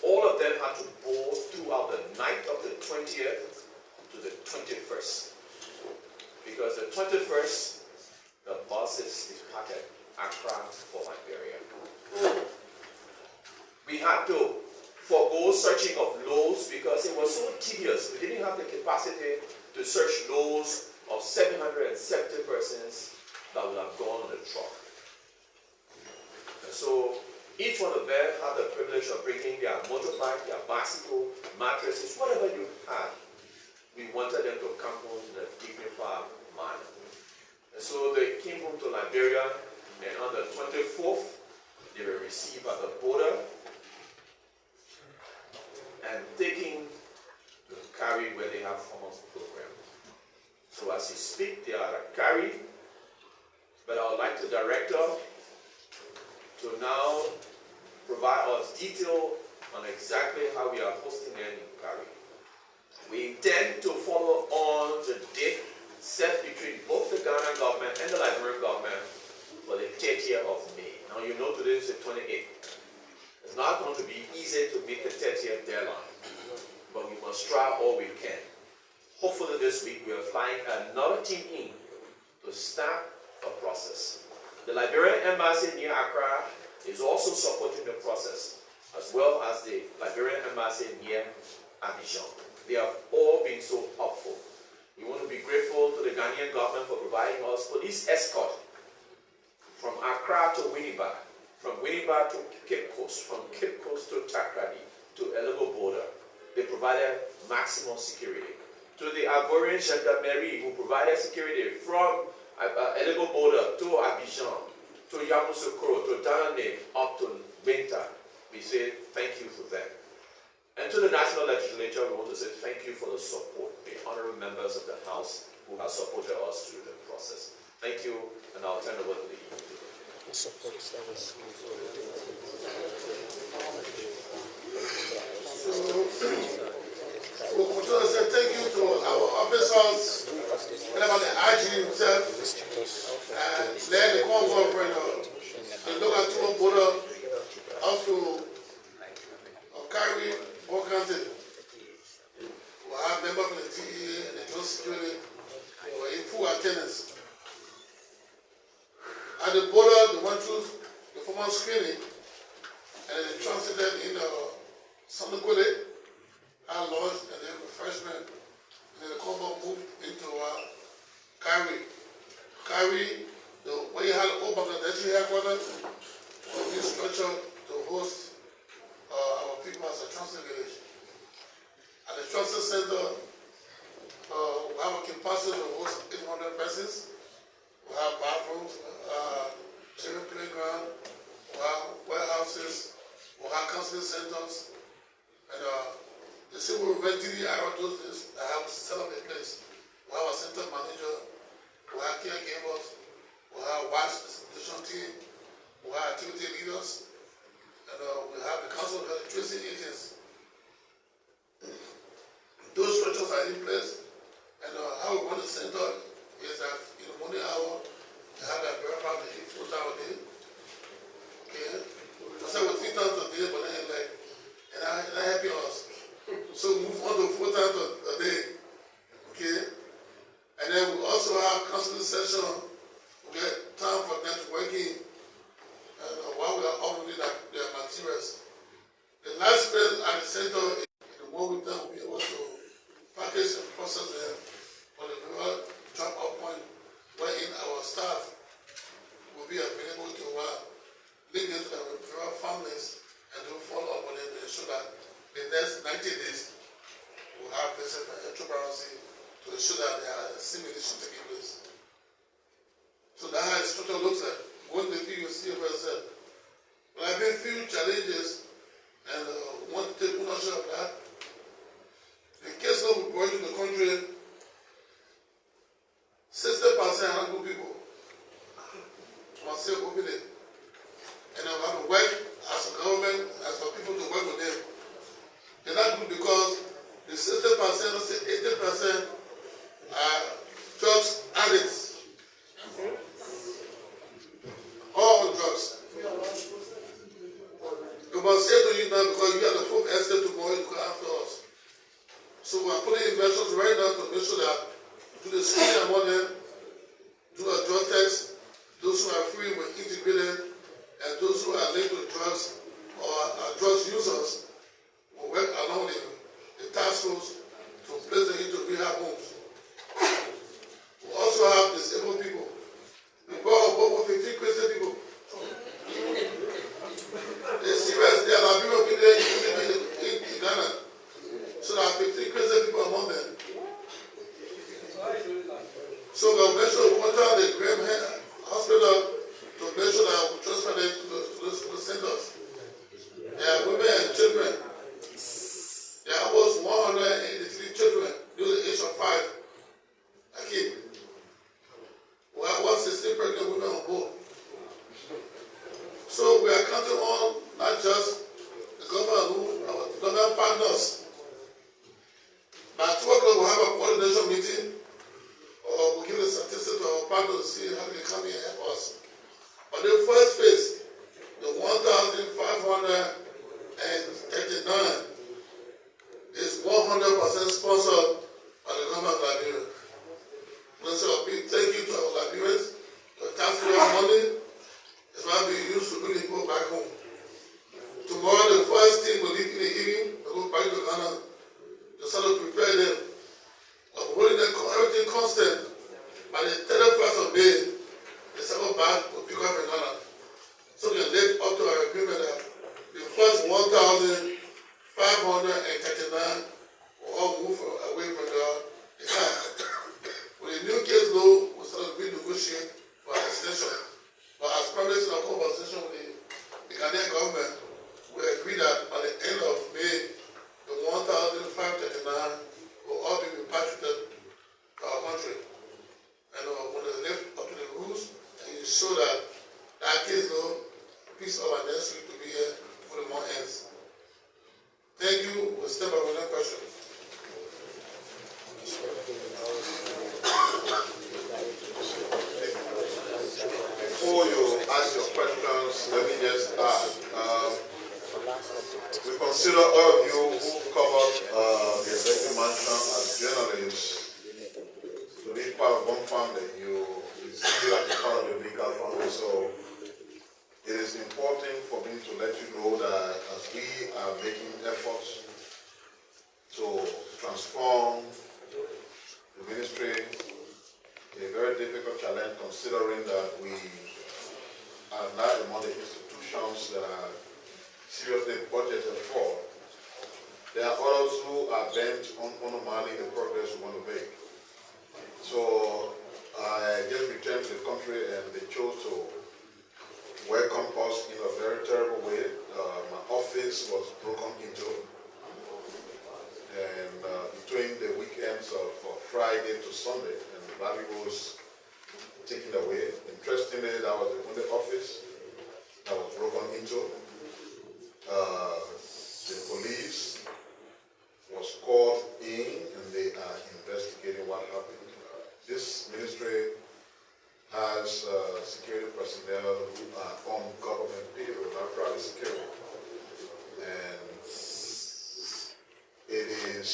All of them had to board throughout the night of the 20th to the 21st. Because the 21st, the buses departed Accra for Liberia. We had to forego searching of loads because it was so tedious. We didn't have the capacity to search loads of 770 persons that would have gone on the truck. And so each one of them had the privilege of bringing their motorbike, their bicycle, mattresses, whatever you had. We wanted them to come home in a dignified manner. And so they came home to Liberia, and on the 24th, they were received at the border and taken to Kari, where they have formal program. So as you speak, they are at Kari, but I would like the director to now provide us detail on exactly how we are hosting them in Kari. We intend to follow on the date set between both the Ghana government and the Liberian government for the 30th of May. Now you know today is the 28th. It's not going to be easy to meet the 30th deadline, but we must try all we can. Hopefully this week we are flying another team in to start the process. The Liberian embassy near Accra is also supporting the process, as well as the Liberian embassy near Abidjan. They have all been so helpful. We want to be grateful to the Ghanaian government for providing us police escort from Accra to Winnipeg, from Winnipeg to Cape Coast, from Cape Coast to Takrady, to Elego border. They provided maximum security. To the Ivorian gendarmerie, who provided security from Elego border to Abidjan, to Yamoussoukro, to Danane, up to Benta. We say thank you for them. And to the National Legislature, we want to say thank you for the support, the honorable members of the House who have supported us through the process. Thank you, and I'll turn over to the We want to say thank you to our officers, and about the IG himself, and led the convoy for the local border up to Kari, all counted. We have members of the TEA and the Joint Security who were in full attendance. At the border, they went through the formal screening and they transited in Sanukole, had lunch, and then refreshment, and then the convoy moved into Kari. Kari, where you had all Bangladeshi headquarters, was being structured to host our people as a transit village. At the transit center, we have a capacity to host 800 persons. We have bathrooms, children playground, we have warehouses, we have counseling centers, and the civil revenue are those things that have set up a place. We have a center manager, we have caregivers, we have watch distribution team, we have activity leaders, and we have the council of electricity agents. Those structures are in place, and how we run the center is that in the morning hour, they have that verified the 4 times a day. Okay? I said with 3 times a day, but then like, and I helping us. So move on to 4 times a day. Okay? And then we also have counseling session. Okay? transparency to ensure that there are simulation taking place. So that's how the structure looks like. When the field you see for yourself. But I've been few challenges and want to take ownership of that. The case law we brought in the country, 60% are good people. I must say openly. And I have to work as a government, as for people to work with them. They're not good because the 60%, let's say 80% are drugs addicts. All drugs. We must say to you now because you are the full estate tomorrow, you go after us. So we are putting investors right now to make sure that do the screening among them, do a drug test, those who are free will integrate them, and those who are linked to drugs or are drugs users will work along the task force to place them into rehab homes. We also have disabled people. We brought over 15 crazy people. They serious, they are Liberian people in Ghana. So there are 15 crazy people among them. So we'll make sure we contact the Graham Hospital to make sure that we transfer them to the centers. There are women and children. There are almost 183 children below the age of 5. Again, we have 160 pregnant women on board. So we are counting on not just the government, our government partners. By 2 o'clock we'll have a coordination meeting, or we'll give the statistics to our partners to see how they come here and help us. But the first phase, the 1,539 is 100% sponsored by the government of Liberia. So a big thank you to our Liberians. The taxpayer money is what we use to bring people back home. Tomorrow, the first team will leave in the evening to go back to Ghana to sort of prepare them. Of holding everything constant. By the 31st of May, the second batch will pick up in Ghana. So we live up to our agreement that the first 1,539 will all move away from the camp. With the new case law, we start to renegotiate for an extension. But as promised in our conversation with the Ghanaian government, we agreed that by the end of May, the 1,539 will all be repatriated to our country. And when they live up to the rules, and you show that that case law, piece of our next week to be here for the more ends. Thank you. We'll step up with that question. Before you ask your questions, let me just add. We consider all of you who covered the executive mansion as journalists to be part of one family. You see like part of the bigger family. So it is important for me to let you know that as we are making efforts to transform the ministry, a very difficult challenge considering that we are not among the institutions that are seriously budgeted for. There are others who are bent on undermining the progress we want to make. So I just returned to the country and they chose to welcome us in a very terrible way. My office was broken into, and between the weekends of Friday to Sunday, and the valuables taken away. Interestingly, that was the only office that was broken into. The police was called in, and they are investigating what happened. This ministry has security personnel who are on government payroll, not private security. And it is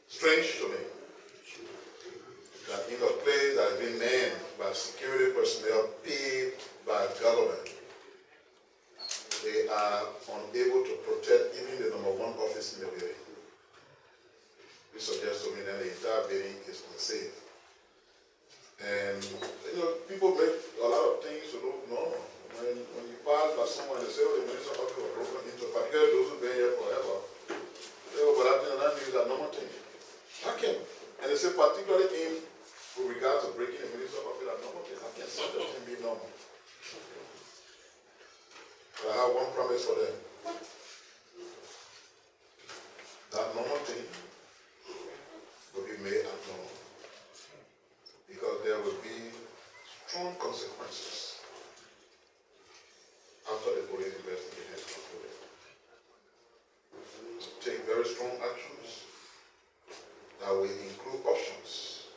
strange to me that in a place that has been manned by security personnel paid by government, they are unable to protect even the #1 office in the building. This suggests to me that the entire building is unsafe. And people make a lot of things to look normal. When you pass by someone and they say, oh, the minister office was broken into, particularly those who've been here forever, they go, but that news are normal things. they say particularly in with regard to breaking a minister of office at normal place. I can't see the thing be normal. But I have one promise for them. That normal thing will be made abnormal. Because there will be strong consequences after the police investigation is concluded. Take very strong actions that will include options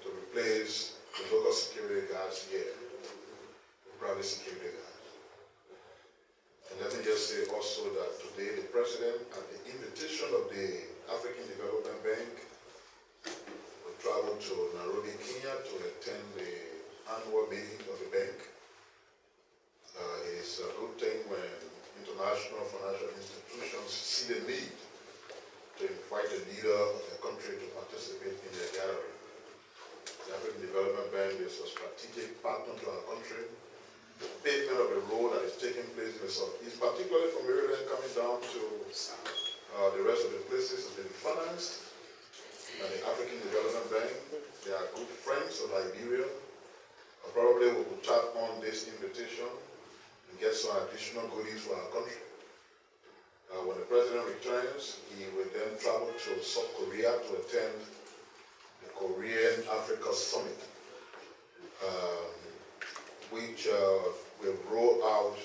to replace the local security guards here with private security guards. And let me just say also that today the President, at the invitation of the African Development Bank, will travel to Nairobi, Kenya to attend the annual meeting of the bank. It is a good thing when international financial institutions see the need to invite the leader of the country to participate in their gathering. The African Development Bank is a strategic partner to our country. The pavement of the road that is taking place in the southeast, particularly from Maryland coming down to the rest of the places, has been financed by the African Development Bank. They are good friends of Liberia. Probably we will tap on this invitation and get some additional goodies for our country. When the President returns, he will then travel to South Korea to attend the Korean Africa Summit, which will roll out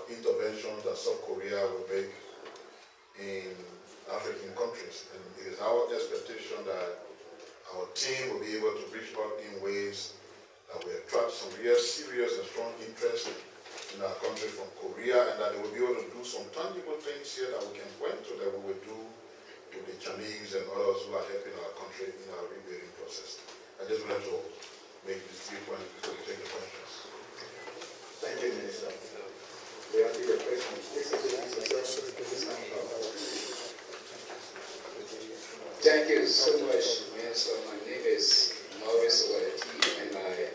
interventions that South Korea will make in African countries. And it is our expectation that our team will be able to reach out in ways that will attract some real serious and strong interest in our country from Korea, and that they will be able to do some tangible things here that we can point to that we will do with the Chinese and others who are helping our country in our rebuilding process. I just wanted to make this 3 points before we take the questions. Thank you, Minister. We have your questions. Thank you so much, Minister. My name is Maurice Waleti, and I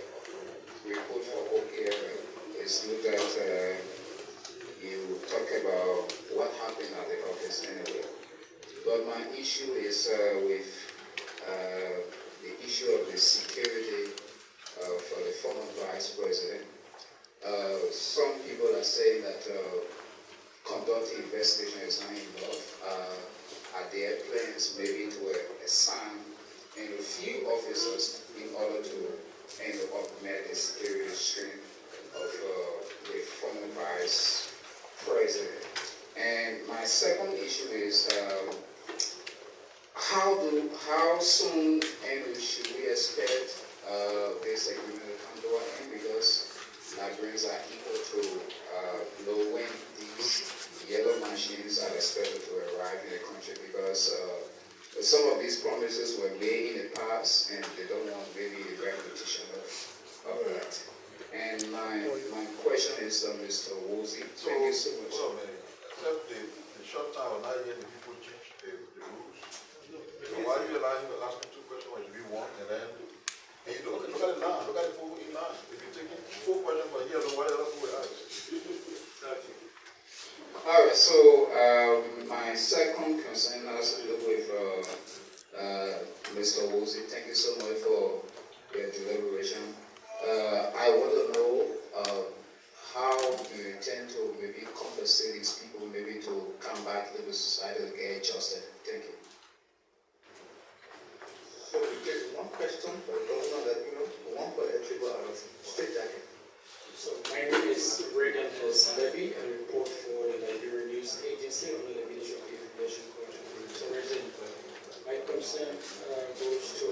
report for OKR. It's good that you talk about what happened at the office anyway. But my issue is with the issue of the security for the former Vice President. Some people are saying that conduct investigation is not enough. Are there plans maybe to assign a few officers in order to augment the security strength of the former Vice President? And my second issue is how soon should we expect this agreement to come to an end, because Liberians are equal to know when these yellow machines are expected to arrive in the country, because some of these promises were made in the past and they don't want maybe the repetition of that. And my question is, Mr. Woolsey, thank you so much. Hold on a minute. Except the short time of not hearing the people change the rules. So why are you allowing to ask me 2 questions when you be one, and then you look at it now, look at the people in line. If you're taking 4 questions for here, then what else will I ask? All right, so my second concern has to do with Mr. Woolsey. Thank you so much for your deliberation. I want to know how you intend to maybe compensate these people, maybe to come back to the society and get adjusted. Thank you. So we take one question for the governor, that one for the tribal state jacket. So my name is Reagan S. Levy. I report for the Liberian News Agency under the Ministry of Information Culture. So my concern goes to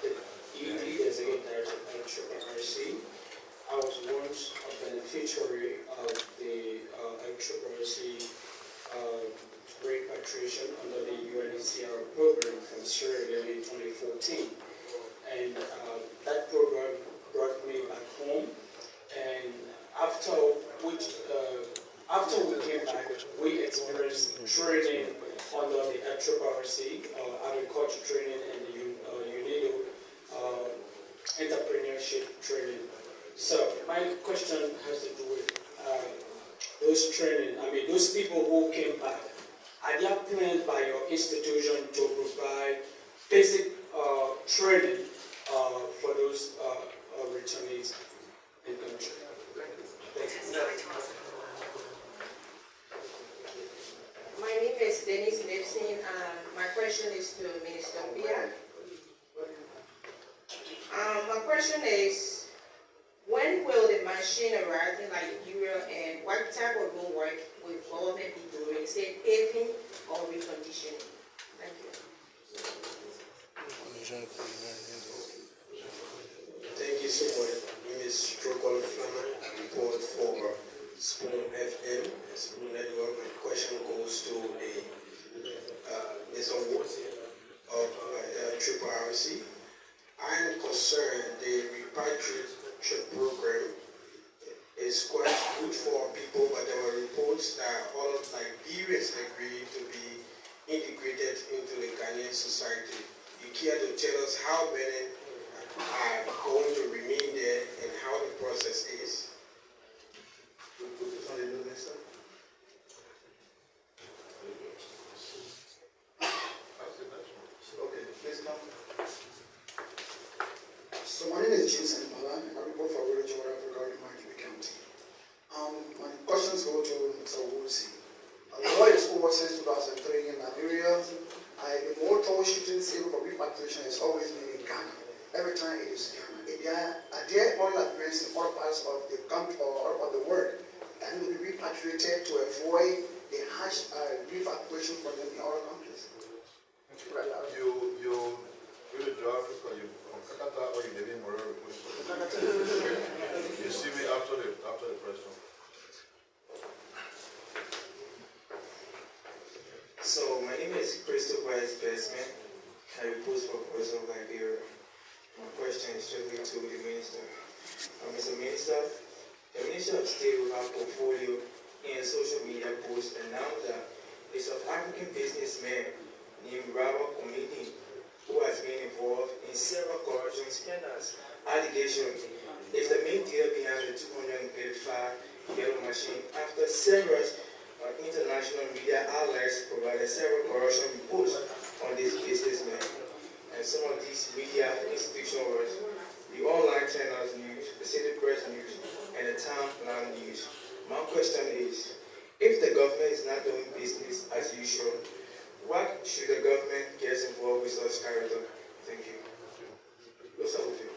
the ED designated director of LRRRC. I was once a beneficiary of the LRRRC repatriation under the UNHCR program from Sierra Leone in 2014. And that program brought me back home. And after we came back, we experienced training under the LRRRC, agriculture training, and the UNIDO entrepreneurship training. So my question has to do with those training. I mean, those people who came back, are there plans by your institution to provide basic training for those returnees in country? Thank you. My name is Denise Nipson, and my question is to Minister Pia. My question is, when will the machine arrive in Liberia, and what type of road work will government be doing? Is it paving or reconditioning? Thank you. Thank you so much. My name is Strokol Flammer. I report for Spoon FM, Spoon Network. My question goes to Mr. Wood of LRRRC. I am concerned the repatriation program is quite good for people, but there were reports that all of Liberians agreed to be integrated into the Ghanaian society. You care to tell us how many are going to remain there and how the process is? Okay, please come. So my name is James Mbala. I report for Village of regarding my County. My questions go to Mr. Woolsey. The war is over since 2003 in Liberia. The more toll shootings able for repatriation has always been in Ghana. Every time it is Ghana. Are there all Liberians in other parts of the country or of the world that will be repatriated to avoid the harsh repatriation from them in other countries? You do the job because you from Canada or you live in Morocco. You see me after the press conference. So my name is Christopher Besman. I report for Voice of Liberia. My question is strictly to the Minister. Mr. Minister, the Minister of State will have portfolio in social media posts announced that a South African businessman named Robert Committee, who has been involved in several corruption scandals, allegations, is the main dealer behind the 235 yellow machine after several international media outlets provided several corruption reports on this businessman. And some of these media institutions were the online channels news, the City Press News, and the Town Plan News. My question is, if the government is not doing business as usual, what should the government get involved with such character? Thank you. What's up with you?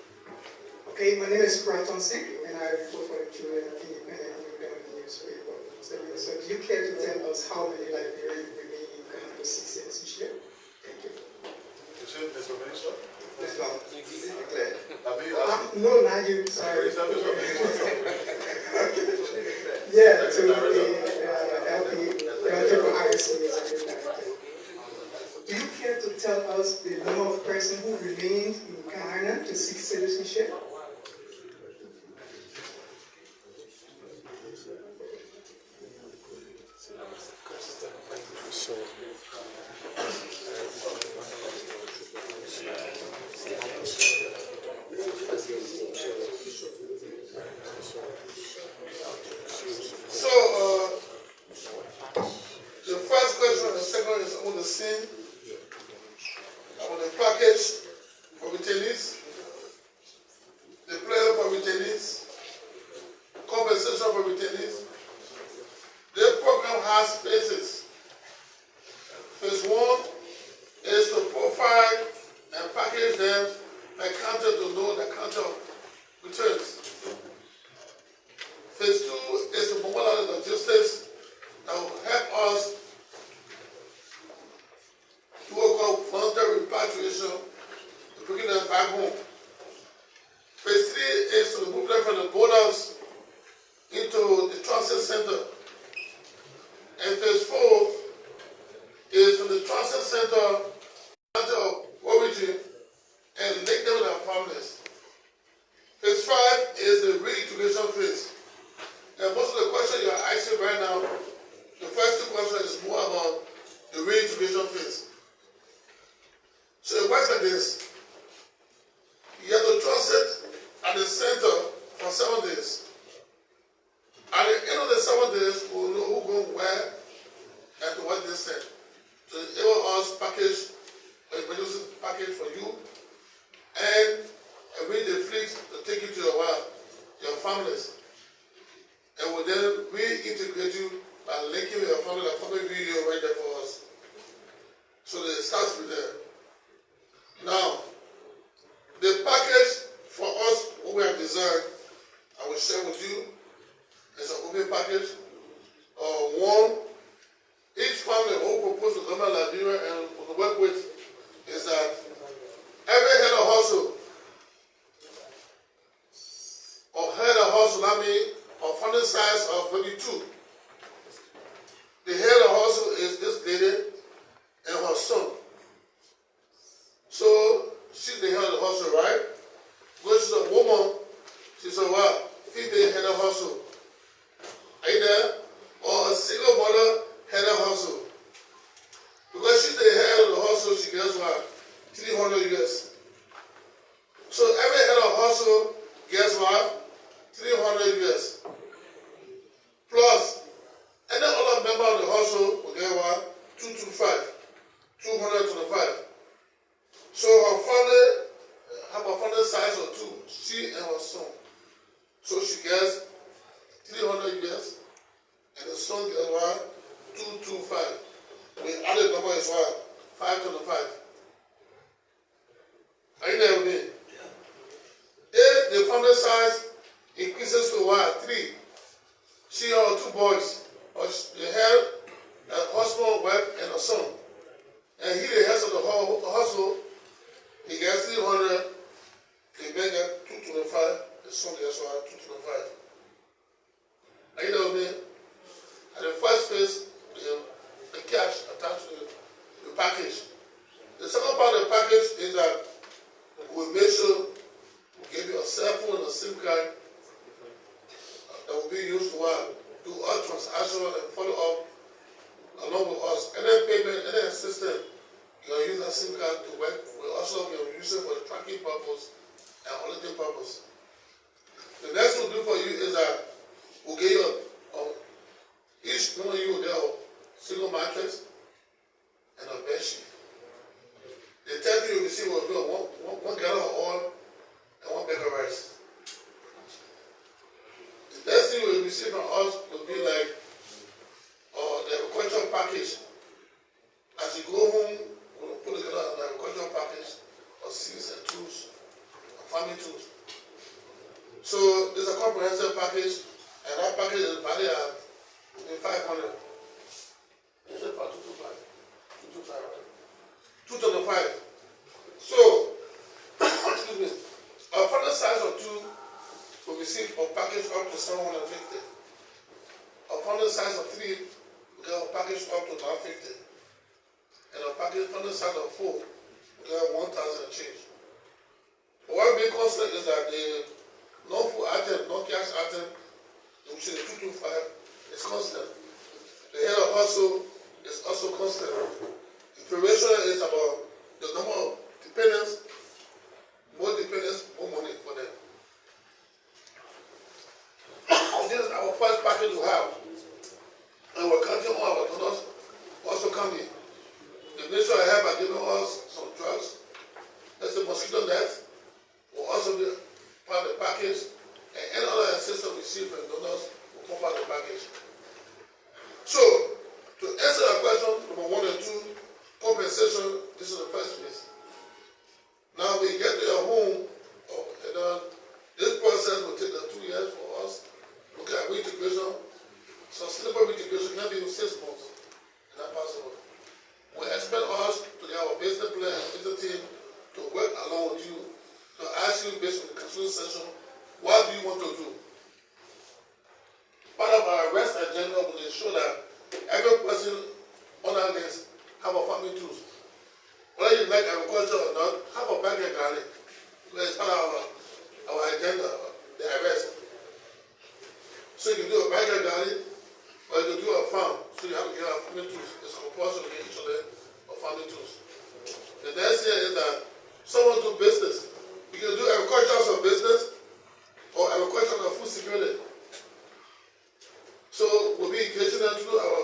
Okay, my name is Praton Singh, and I report for the Children Independent newspaper. So do you care to tell us how many Liberians remain in Ghana to seek citizenship? Thank you. You see, Mr. Minister? Please come. Declare. No, not you. Sorry. Yeah, to LRRRC. Do you care to tell us the number of persons who remained in Ghana to seek citizenship? The first question and the second is on the scene, on the package for detainees, the player for detainees, compensation for detainees. The program has phases. Phase 1 is to profile and package them by country to know the country of returns. Phase 2 is to mobilize logistics that will help us do what we call voluntary repatriation to bring them back home. Phase 3 is to move them from the borders into the transit center. And phase 4 is from the transit center of origin and link them with their families. Phase 5 is the reintegration phase. And most of the questions you are asking right now, the first 2 questions is more about the reintegration phase. So it works like this. You have to transit at the center for 7 days. At the end of the 7 days, we'll know who goes where and to what extent. package, emergency package for you, and arrange the fleet to take you to your families. And will then reintegrate you by linking with your family. The family will be right there for us. So it starts with there. Now, the package for us, what we have designed, I will share with you. It's an open package. One, each family who propose to government of Liberia and will work with is that every head of household, I mean, of funding size of maybe 2. The head of household is this lady and her son. So she's the head of the household, right? Because she's a woman, she said, wow, feed the head of household. Are you there? Or a single mother head of household. Because she's the head of the household, she gets what? 300 US. So every head of household gets what? 300 US. Plus, any other member of the household will get what? 225. 225. So her family have a family size of 2, she and her son. So she gets 300 US, and the son gets what? 225. The added number is what? 525. Are you there with me? If the family size increases to what? 3, she or 2 boys, or the head, a husband, wife, and a son. And he, the head of the household, he gets 300, the man gets 225, the son gets what? 225. Are you there with me? At the first phase, the cash attached to the package. The second part of the package is that we make sure we give you a cell phone and a SIM card that will be used to do all transactions and follow up along with us. Any payment, any assistance, you can use that SIM card to work. We also can use it for the tracking purpose and auditing purpose. The next thing we'll do for you is that we'll get you each one of you will get a single mattress and a bed sheet. The third thing you will receive will be one gallon of oil and 1 bag of rice. The next thing you will receive from us will be like the agricultural package. As you go home, we'll put together an agricultural package of seeds and tools, farming tools. So there's a comprehensive package, and that package is valued at 500. Is it 225? 225. So, excuse me, a family size of 2 will receive a package up to 750. A family size of 3 will get a package up to 950. And a family size of 4 will get 1,000 and change. But what being constant is that the non-food item, non-cash item, which is 225, is constant. The head of household is also constant. The duration is about the number of dependents. More dependents, more money for them. This is our first package we have. And we're counting on our donors also coming. The ministry of health are giving us some drugs. That's the mosquito net. Will also be part of the package. And any other assistance we receive from donors will come part of the package. So, to answer your question, number 1 and 2, compensation, this is the first phase. Now we get to your home, and this process will take 2 years for us. Look at reintegration. Sustainable reintegration can be in 6 months. Is that possible? We expect us to get our business plan and business team to work along with you, to ask you based on the constitution session, what do you want to do? Part of our rest agenda will ensure that every person on our list have a farming tools. Whether you like agriculture or not, have a bag of garlic. Because it's part of our agenda, the arrest. So you can do a bag of garlic, or you can do a farm. So you have to get our farming tools. It's compulsory to get each of them a farming tools. The next thing is that someone do business. You can do agriculture as a business, or agriculture as a food security. So we'll be engaging them through our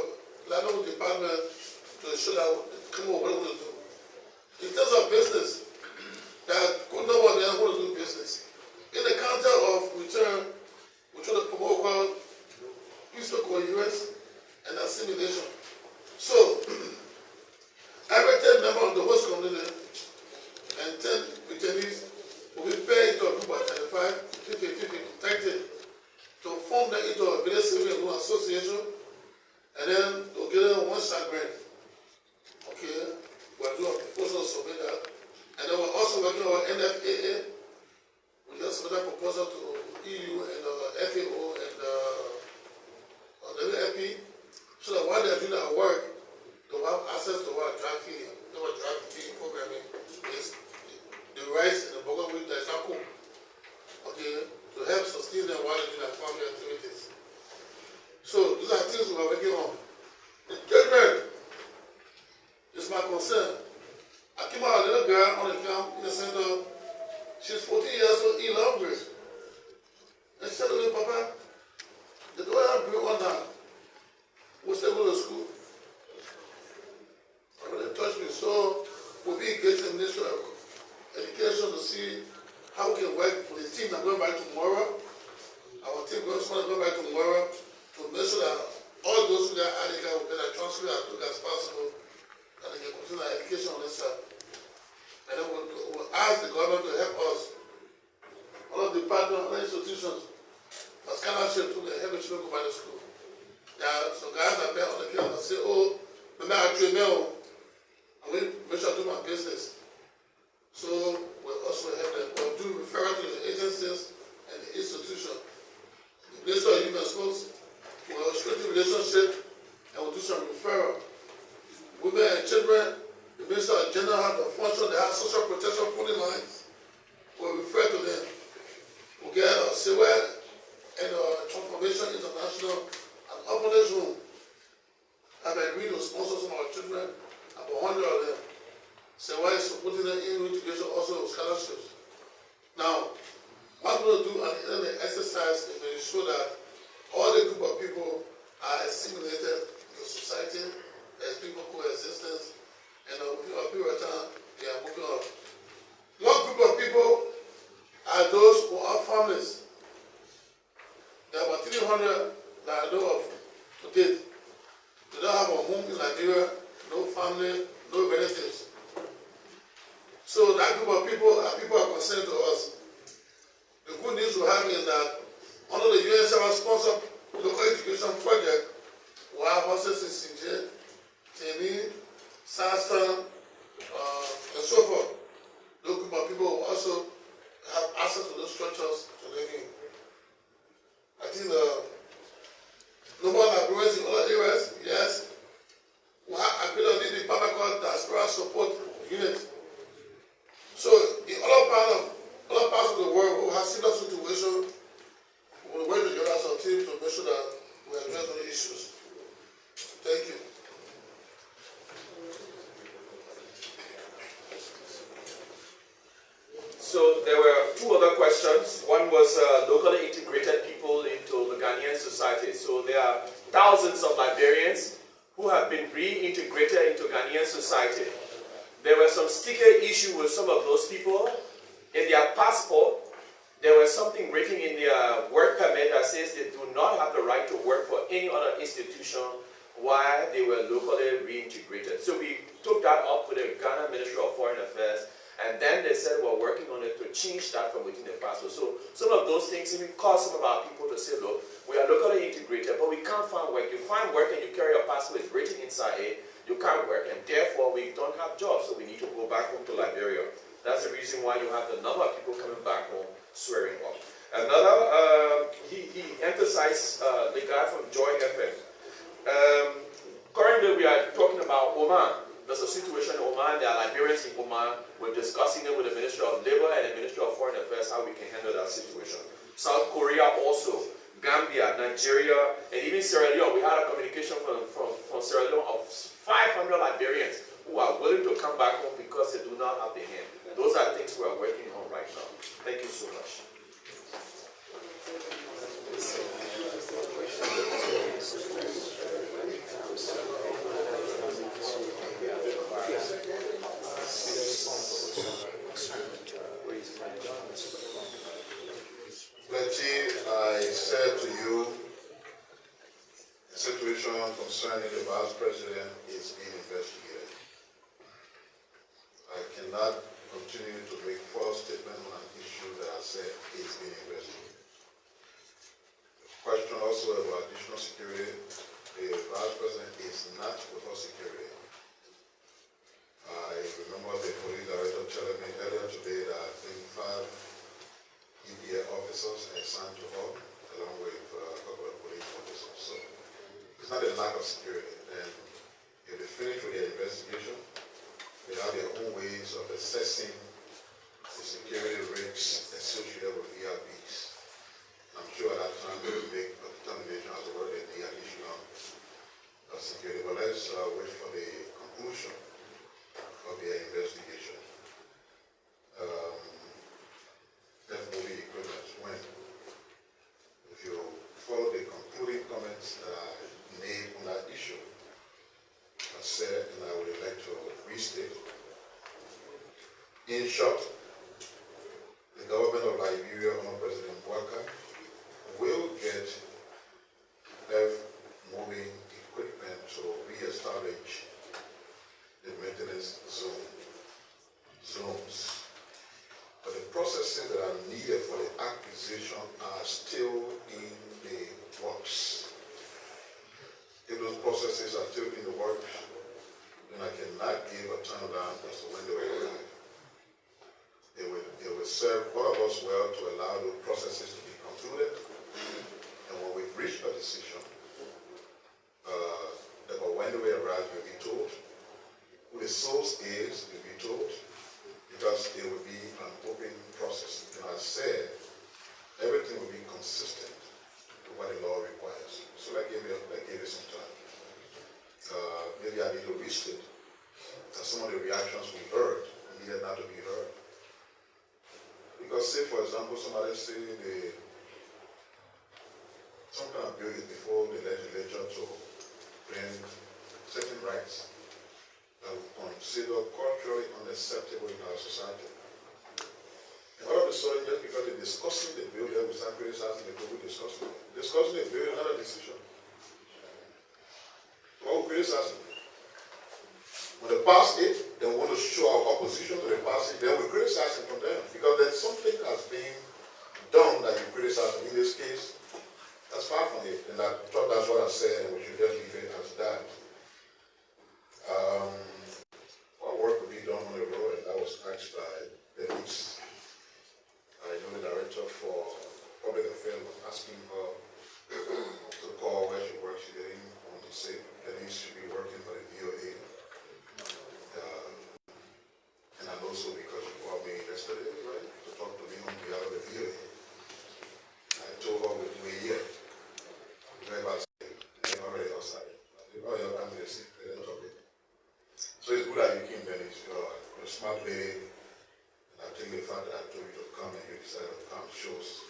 landlord department to ensure that come on, what are we going to do? In terms of business, there are good number of them who want to do business. In the counter of return, we try to promote called peaceful coherence and assimilation. So, every 10 members of the host community and 10 returnees will be paid to a group of 25, 50, 30 to form them into a village civil association, and then we'll get them one shot grant. Okay, we'll do a proposal to submit that. And then we're also working on NFAA. We just submit a proposal to EU and FAO and WFP, so that while they're doing our work, they'll have access to our draft feeding. Our draft feeding programming is the rice and the burger wheat that is not cooked. Okay, to help sustain them while they're doing their farming activities. So these are things we are working on. The children is my concern. I came out a little girl on the camp in the center. She's 14 years old, in love grade. And she said to me, Papa, the door I bring on now, we still go to school. I really touched me. So we'll be engaged in the Ministry of Education to see how we can work with the team that going back tomorrow. Our team going to go back tomorrow to make sure that all those who are addicted will get a transfer as quick as possible and they can continue their education on this side. And then we'll ask the government to help us. All of the partner, other institutions, as scholarship to help the children go back to school. There are some guys that pay on the kids and say, oh, remember I train now, and we make sure I do my business. So we'll also help them. We'll do referral to the agencies and the institution. The Ministry of Human Schools will strengthen relationship and we'll do some referral. Women and children, the Ministry of Gender have the function, they have social protection funding lines. We'll refer to them. We'll get CIWEL and Transformation International and Openness Room have agreed to sponsor some of our children, about 100 of them. CIWEL is supporting them in integration also with scholarships. Now, what we're going to do at the end of the exercise is to ensure that all the group of people are assimilated into society as people coexistence, and within a period of time, they are moving on. One group of people are those who are families. There are about 300 that I know of to date. They don't have a home in Liberia, no family, no relatives. So that group of people are concerned to us. The good news we have is that under the UNHCR sponsored local education project, we have houses in Sinje, Teni, Sastan, and so forth. Those group of people will also have access to those structures to live in. I think no more Liberians in other areas, yes. We have agreed on the Papa Diaspora Support Unit. So in other parts of the world, we have similar situations. We will work together as a team to make sure that we address the issues. Thank you. So there were two other questions. One was locally integrated people into the Ghanaian society. So there are thousands of Liberians who have been reintegrated into Ghanaian society. There were some sticker issues with some of those people. In their passport, there was something written in their work permit that says they do not have the right to work for any other institution while they were locally reintegrated. So we took that up with the Ghana Ministry of Foreign Affairs, and then they said we're working on it to change that from within the passport. So some of those things even cause some of our people to say, look, we are locally integrated, but we can't find work. You find work and you carry a passport, it's written inside it, you can't work, and therefore we don't have jobs, so we need to go back home to Liberia. That's the reason why you have the number of people coming back home swearing off. Another, he emphasized the guy from Joy FM. Currently we are talking about Oman. There's a situation in Oman, there are Liberians in Oman. We're discussing it with the Ministry of Labor and the Ministry of Foreign Affairs, how we can handle that situation. South Korea also, Gambia, Nigeria, and even Sierra Leone. We had a communication from Sierra Leone of 500 Liberians who are willing to come back home because they do not have the hand. Those are things we are working on right now. Thank you so much. concerning the vice president is being investigated. I cannot continue to make false statements on an issue that I said is being investigated. The question also about additional security, the vice president is not without security. I remember the police director telling me earlier today that I think 5 EPA officers are assigned to her, along with a couple of police officers. So it's not a lack of security. And if they finish with their investigation, they have their own ways of assessing the security risks associated with ERBs. I'm sure at that time they will make a determination as to whether they need additional security. But let's wait for the conclusion of their investigation. Definitely equipment. When, if you follow the concluding comments that I made on that issue, I said, and I would like to restate. In short, the government of Liberia under President Walker will get moving equipment to re-establish the maintenance zones. But the processes that are needed for the acquisition are still in the works. If those processes are still in the works, then I cannot give a timeline as to when they will arrive. It will serve all of us well to allow those processes to be concluded. And when we've reached a decision, about when they will arrive, we'll be told. Who the source is, will be told. Because it will be an open process. And I said, everything will be consistent with what the law requires. So that gave you some time. Maybe I need to restate that some of the reactions we heard needed not to be heard. Because say, for example, somebody saying some kind of bill is before the legislature to bring certain rights that we consider culturally unacceptable in our society. And all of a sudden, just because they're discussing the bill, they will start criticizing the people discussing it. Discussing the bill is not a decision. What we criticize it? When they pass it, they want to show our opposition to the passing, then we criticize and condemn. Because there's something that's being done that you criticize. In this case, that's far from it. And I thought that's what I said, and we should just leave it as that. What work would be done on the road? And I was asked by Denise. I know the director for public affairs was asking her to call where she works. She didn't want to say Denise should be working for the DOA. And I know so because she called me yesterday, right, to talk to me on behalf of the DOA. I told her with me here. Very bad. I'm already outside. I said, oh, you're coming to see. They didn't talk to me. So it's good that you came, Dennis. You're a smart lady. And I think the fact that I told you to come and you decided to come shows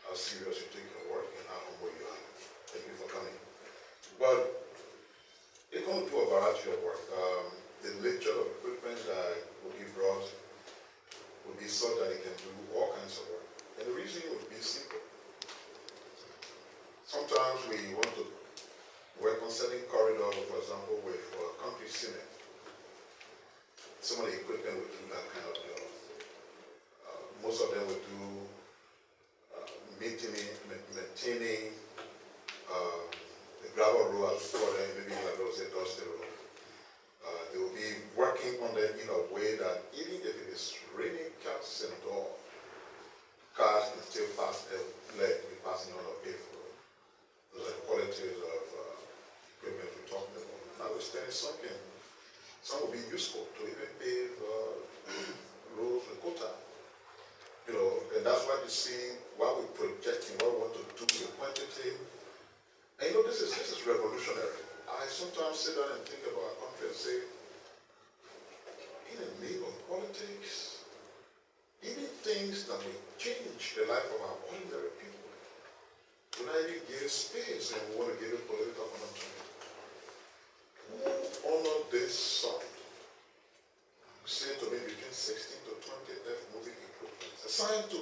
how serious you take your work and how humble you are. Thank you for coming. But it's going to do a variety of work. The nature of equipment that will be brought will be such that it can do all kinds of work. And the reason would be simple. Sometimes we want to work on certain corridors, for example, with concrete cement. Some of the equipment will do that kind of job. Most of them will do maintaining the gravel road as for them, maybe like those dusty road. They will be working on them in a way that even if it is raining cats and all, cars can still pass them, like be passing on a paved road. Those are the qualities of equipment we're talking about. Notwithstanding some will be useful to even pave roads with quota. You know, and that's why you see what we're projecting, what we want to do, the quantity. And you know, this is revolutionary. I sometimes sit down and think about our country and say, in the name of politics, even things that will change the life of our ordinary people, do not even give space and we want to give it political honor to it. Who honor this song? Say to me between 16 to 20 F moving equipment. Assigned to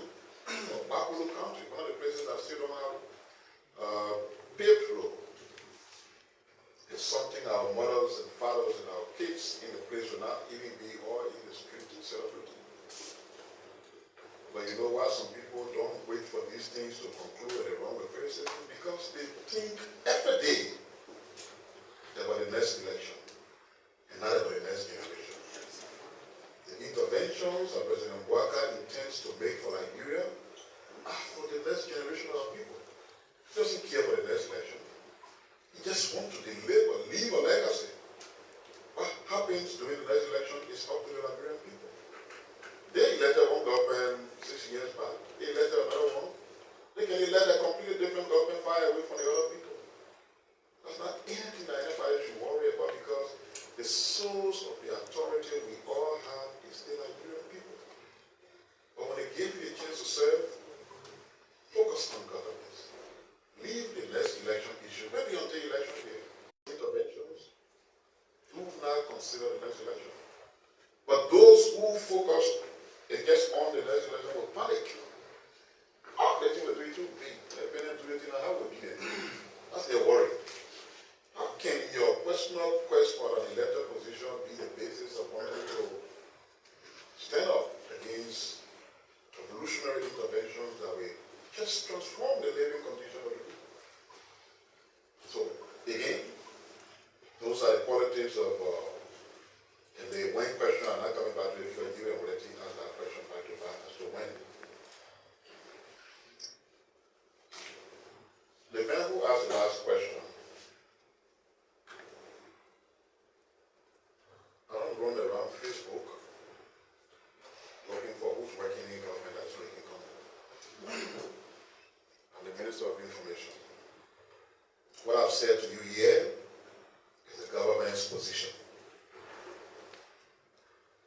Bakulu County, one of the places that still don't have paved road. not even be all in the street celebrating. But you know why some people don't wait for these things to conclude and they run with criticism? Because they think every day about the next election and not about the next generation. The interventions that President Mbaka intends to make for Nigeria are for the next generation of people. He doesn't care for the next election. He just wants to leave a legacy. What happens during the next election is up to the Liberian people. They elected one government 6 years back. They elected another one. They can elect a completely different government far away from the other people. That's not anything that anybody should worry about because the source of the authority we all have is the Nigerian people. But when they give you a chance to serve, focus on government. Leave the next election issue, maybe until election day. Interventions, do not consider the next election. But those who focus just on the next election will panic. Oh, they think we're doing too big. They're going to do it in a how we do it. That's their worry. How can your personal quest for an elected position be the basis of wanting to stand up against revolutionary interventions that will just transform the living condition of the people? So, again, those are the qualities of, and the when question, I'm not coming back to it for you, and we'll let you answer that question back to back as to when. The man who asked the last question, I don't run around Facebook looking for who's working in government that's making comment. I'm the Minister of Information. What I've said to you here is the government's position.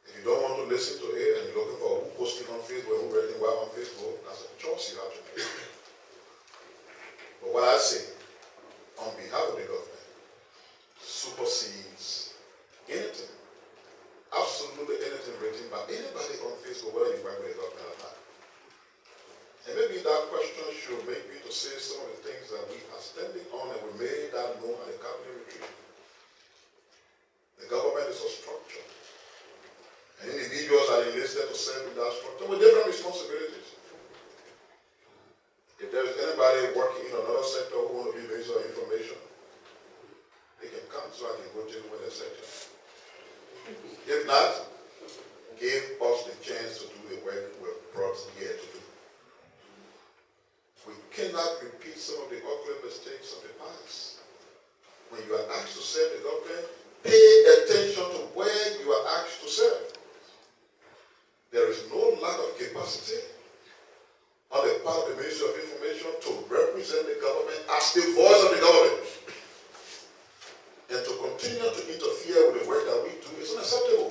If you don't want to listen to it and you're looking for who posting on Facebook, who writing well on Facebook, that's a choice you have to make. But what I say, on behalf of the government, supersedes anything, absolutely anything written by anybody on Facebook, whether you work with the government or not. And maybe that question should make me to say some of the things that we are standing on and we made that known at the cabinet retreat. The government is a structure. And individuals are enlisted to serve in that structure with different responsibilities. If there is anybody working in another sector who want to be Minister of Information, they can come so I can go to with their sector. If not, give us the chance to do the work we're brought here to do. We cannot repeat some of the ugly mistakes of the past. When you are asked to serve the government, pay attention to where you are asked to serve. There is no lack of capacity on the part of the Ministry of Information to represent the government as the voice of the government. And to continue to interfere with the work that we do is unacceptable.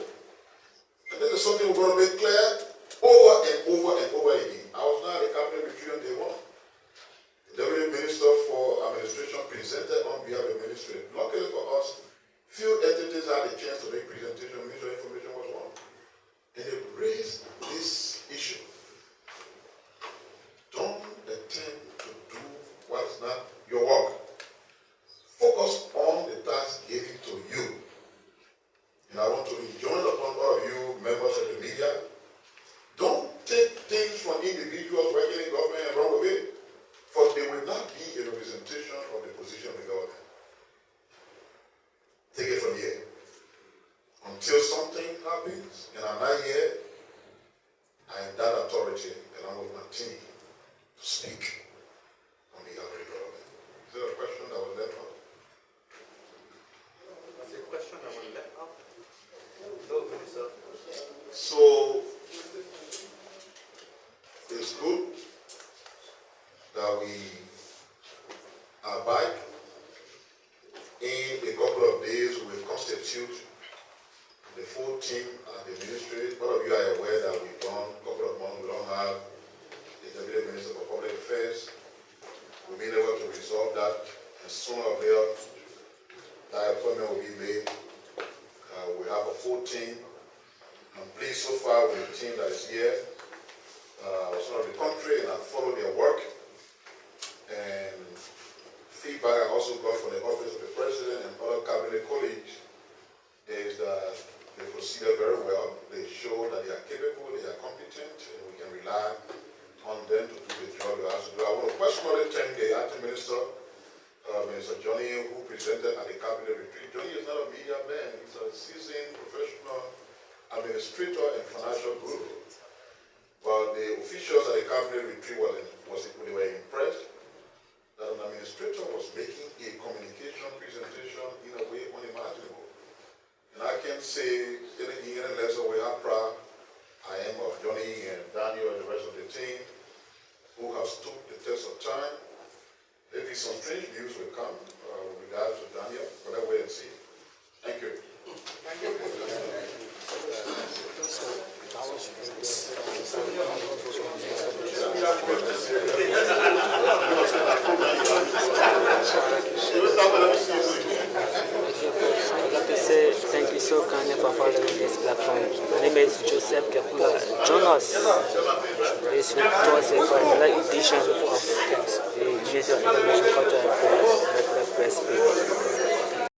And this is something we're going to make clear over and over and over again. I was not at the cabinet retreat on day one. The Deputy Minister for Administration presented on behalf of the ministry. Luckily for us, few entities had a chance to make presentation. Ministry of Information was one. And they raised this issue. Don't attempt to do what is not your work. Focus on the task given to you. And I want to enjoin upon all of you members of the media, don't take things from individuals working in government and run with it, for they will not be a representation of the position of the government. Take it from here. Until something happens, and I'm not here, I am that authority, and I'm with my team to speak on behalf of the government. Is there a question that was left out? Is there a question that was left out? No, sir. So, it's good that we abide. In a couple of days, we will constitute the full team at the ministry. All of you are aware that we've done a couple of months, we don't have the Deputy Minister for Public Affairs. We've been able to resolve that, and sooner or later, that appointment will be made. We have a full team. I'm pleased so far with the team that is here. I was out of the country and I followed their work. And feedback I also got from the Office of the President and other cabinet colleagues is that They proceeded very well. They showed that they are capable, they are competent, and we can rely on them to do the job they have to do. I want to personally thank the acting minister, Minister Johnny, who presented at the cabinet retreat. Johnny is not a media man. He's a seasoned professional administrator and financial guru. But the officials at the cabinet retreat they were impressed that an administrator was making a communication presentation in a way unimaginable. And I can say any less of how proud I am of Johnny and Daniel and the rest of the team who have stood the test of time. Maybe some strange news will come with regards to Daniel, but let's wait and see. Thank you. Thank you. I'd like to say thank you so kindly for following this platform. My name is Joseph Kepula. Join us this week Thursday for another edition of the Ministry of Information, Culture and Affairs Regular Press Briefing.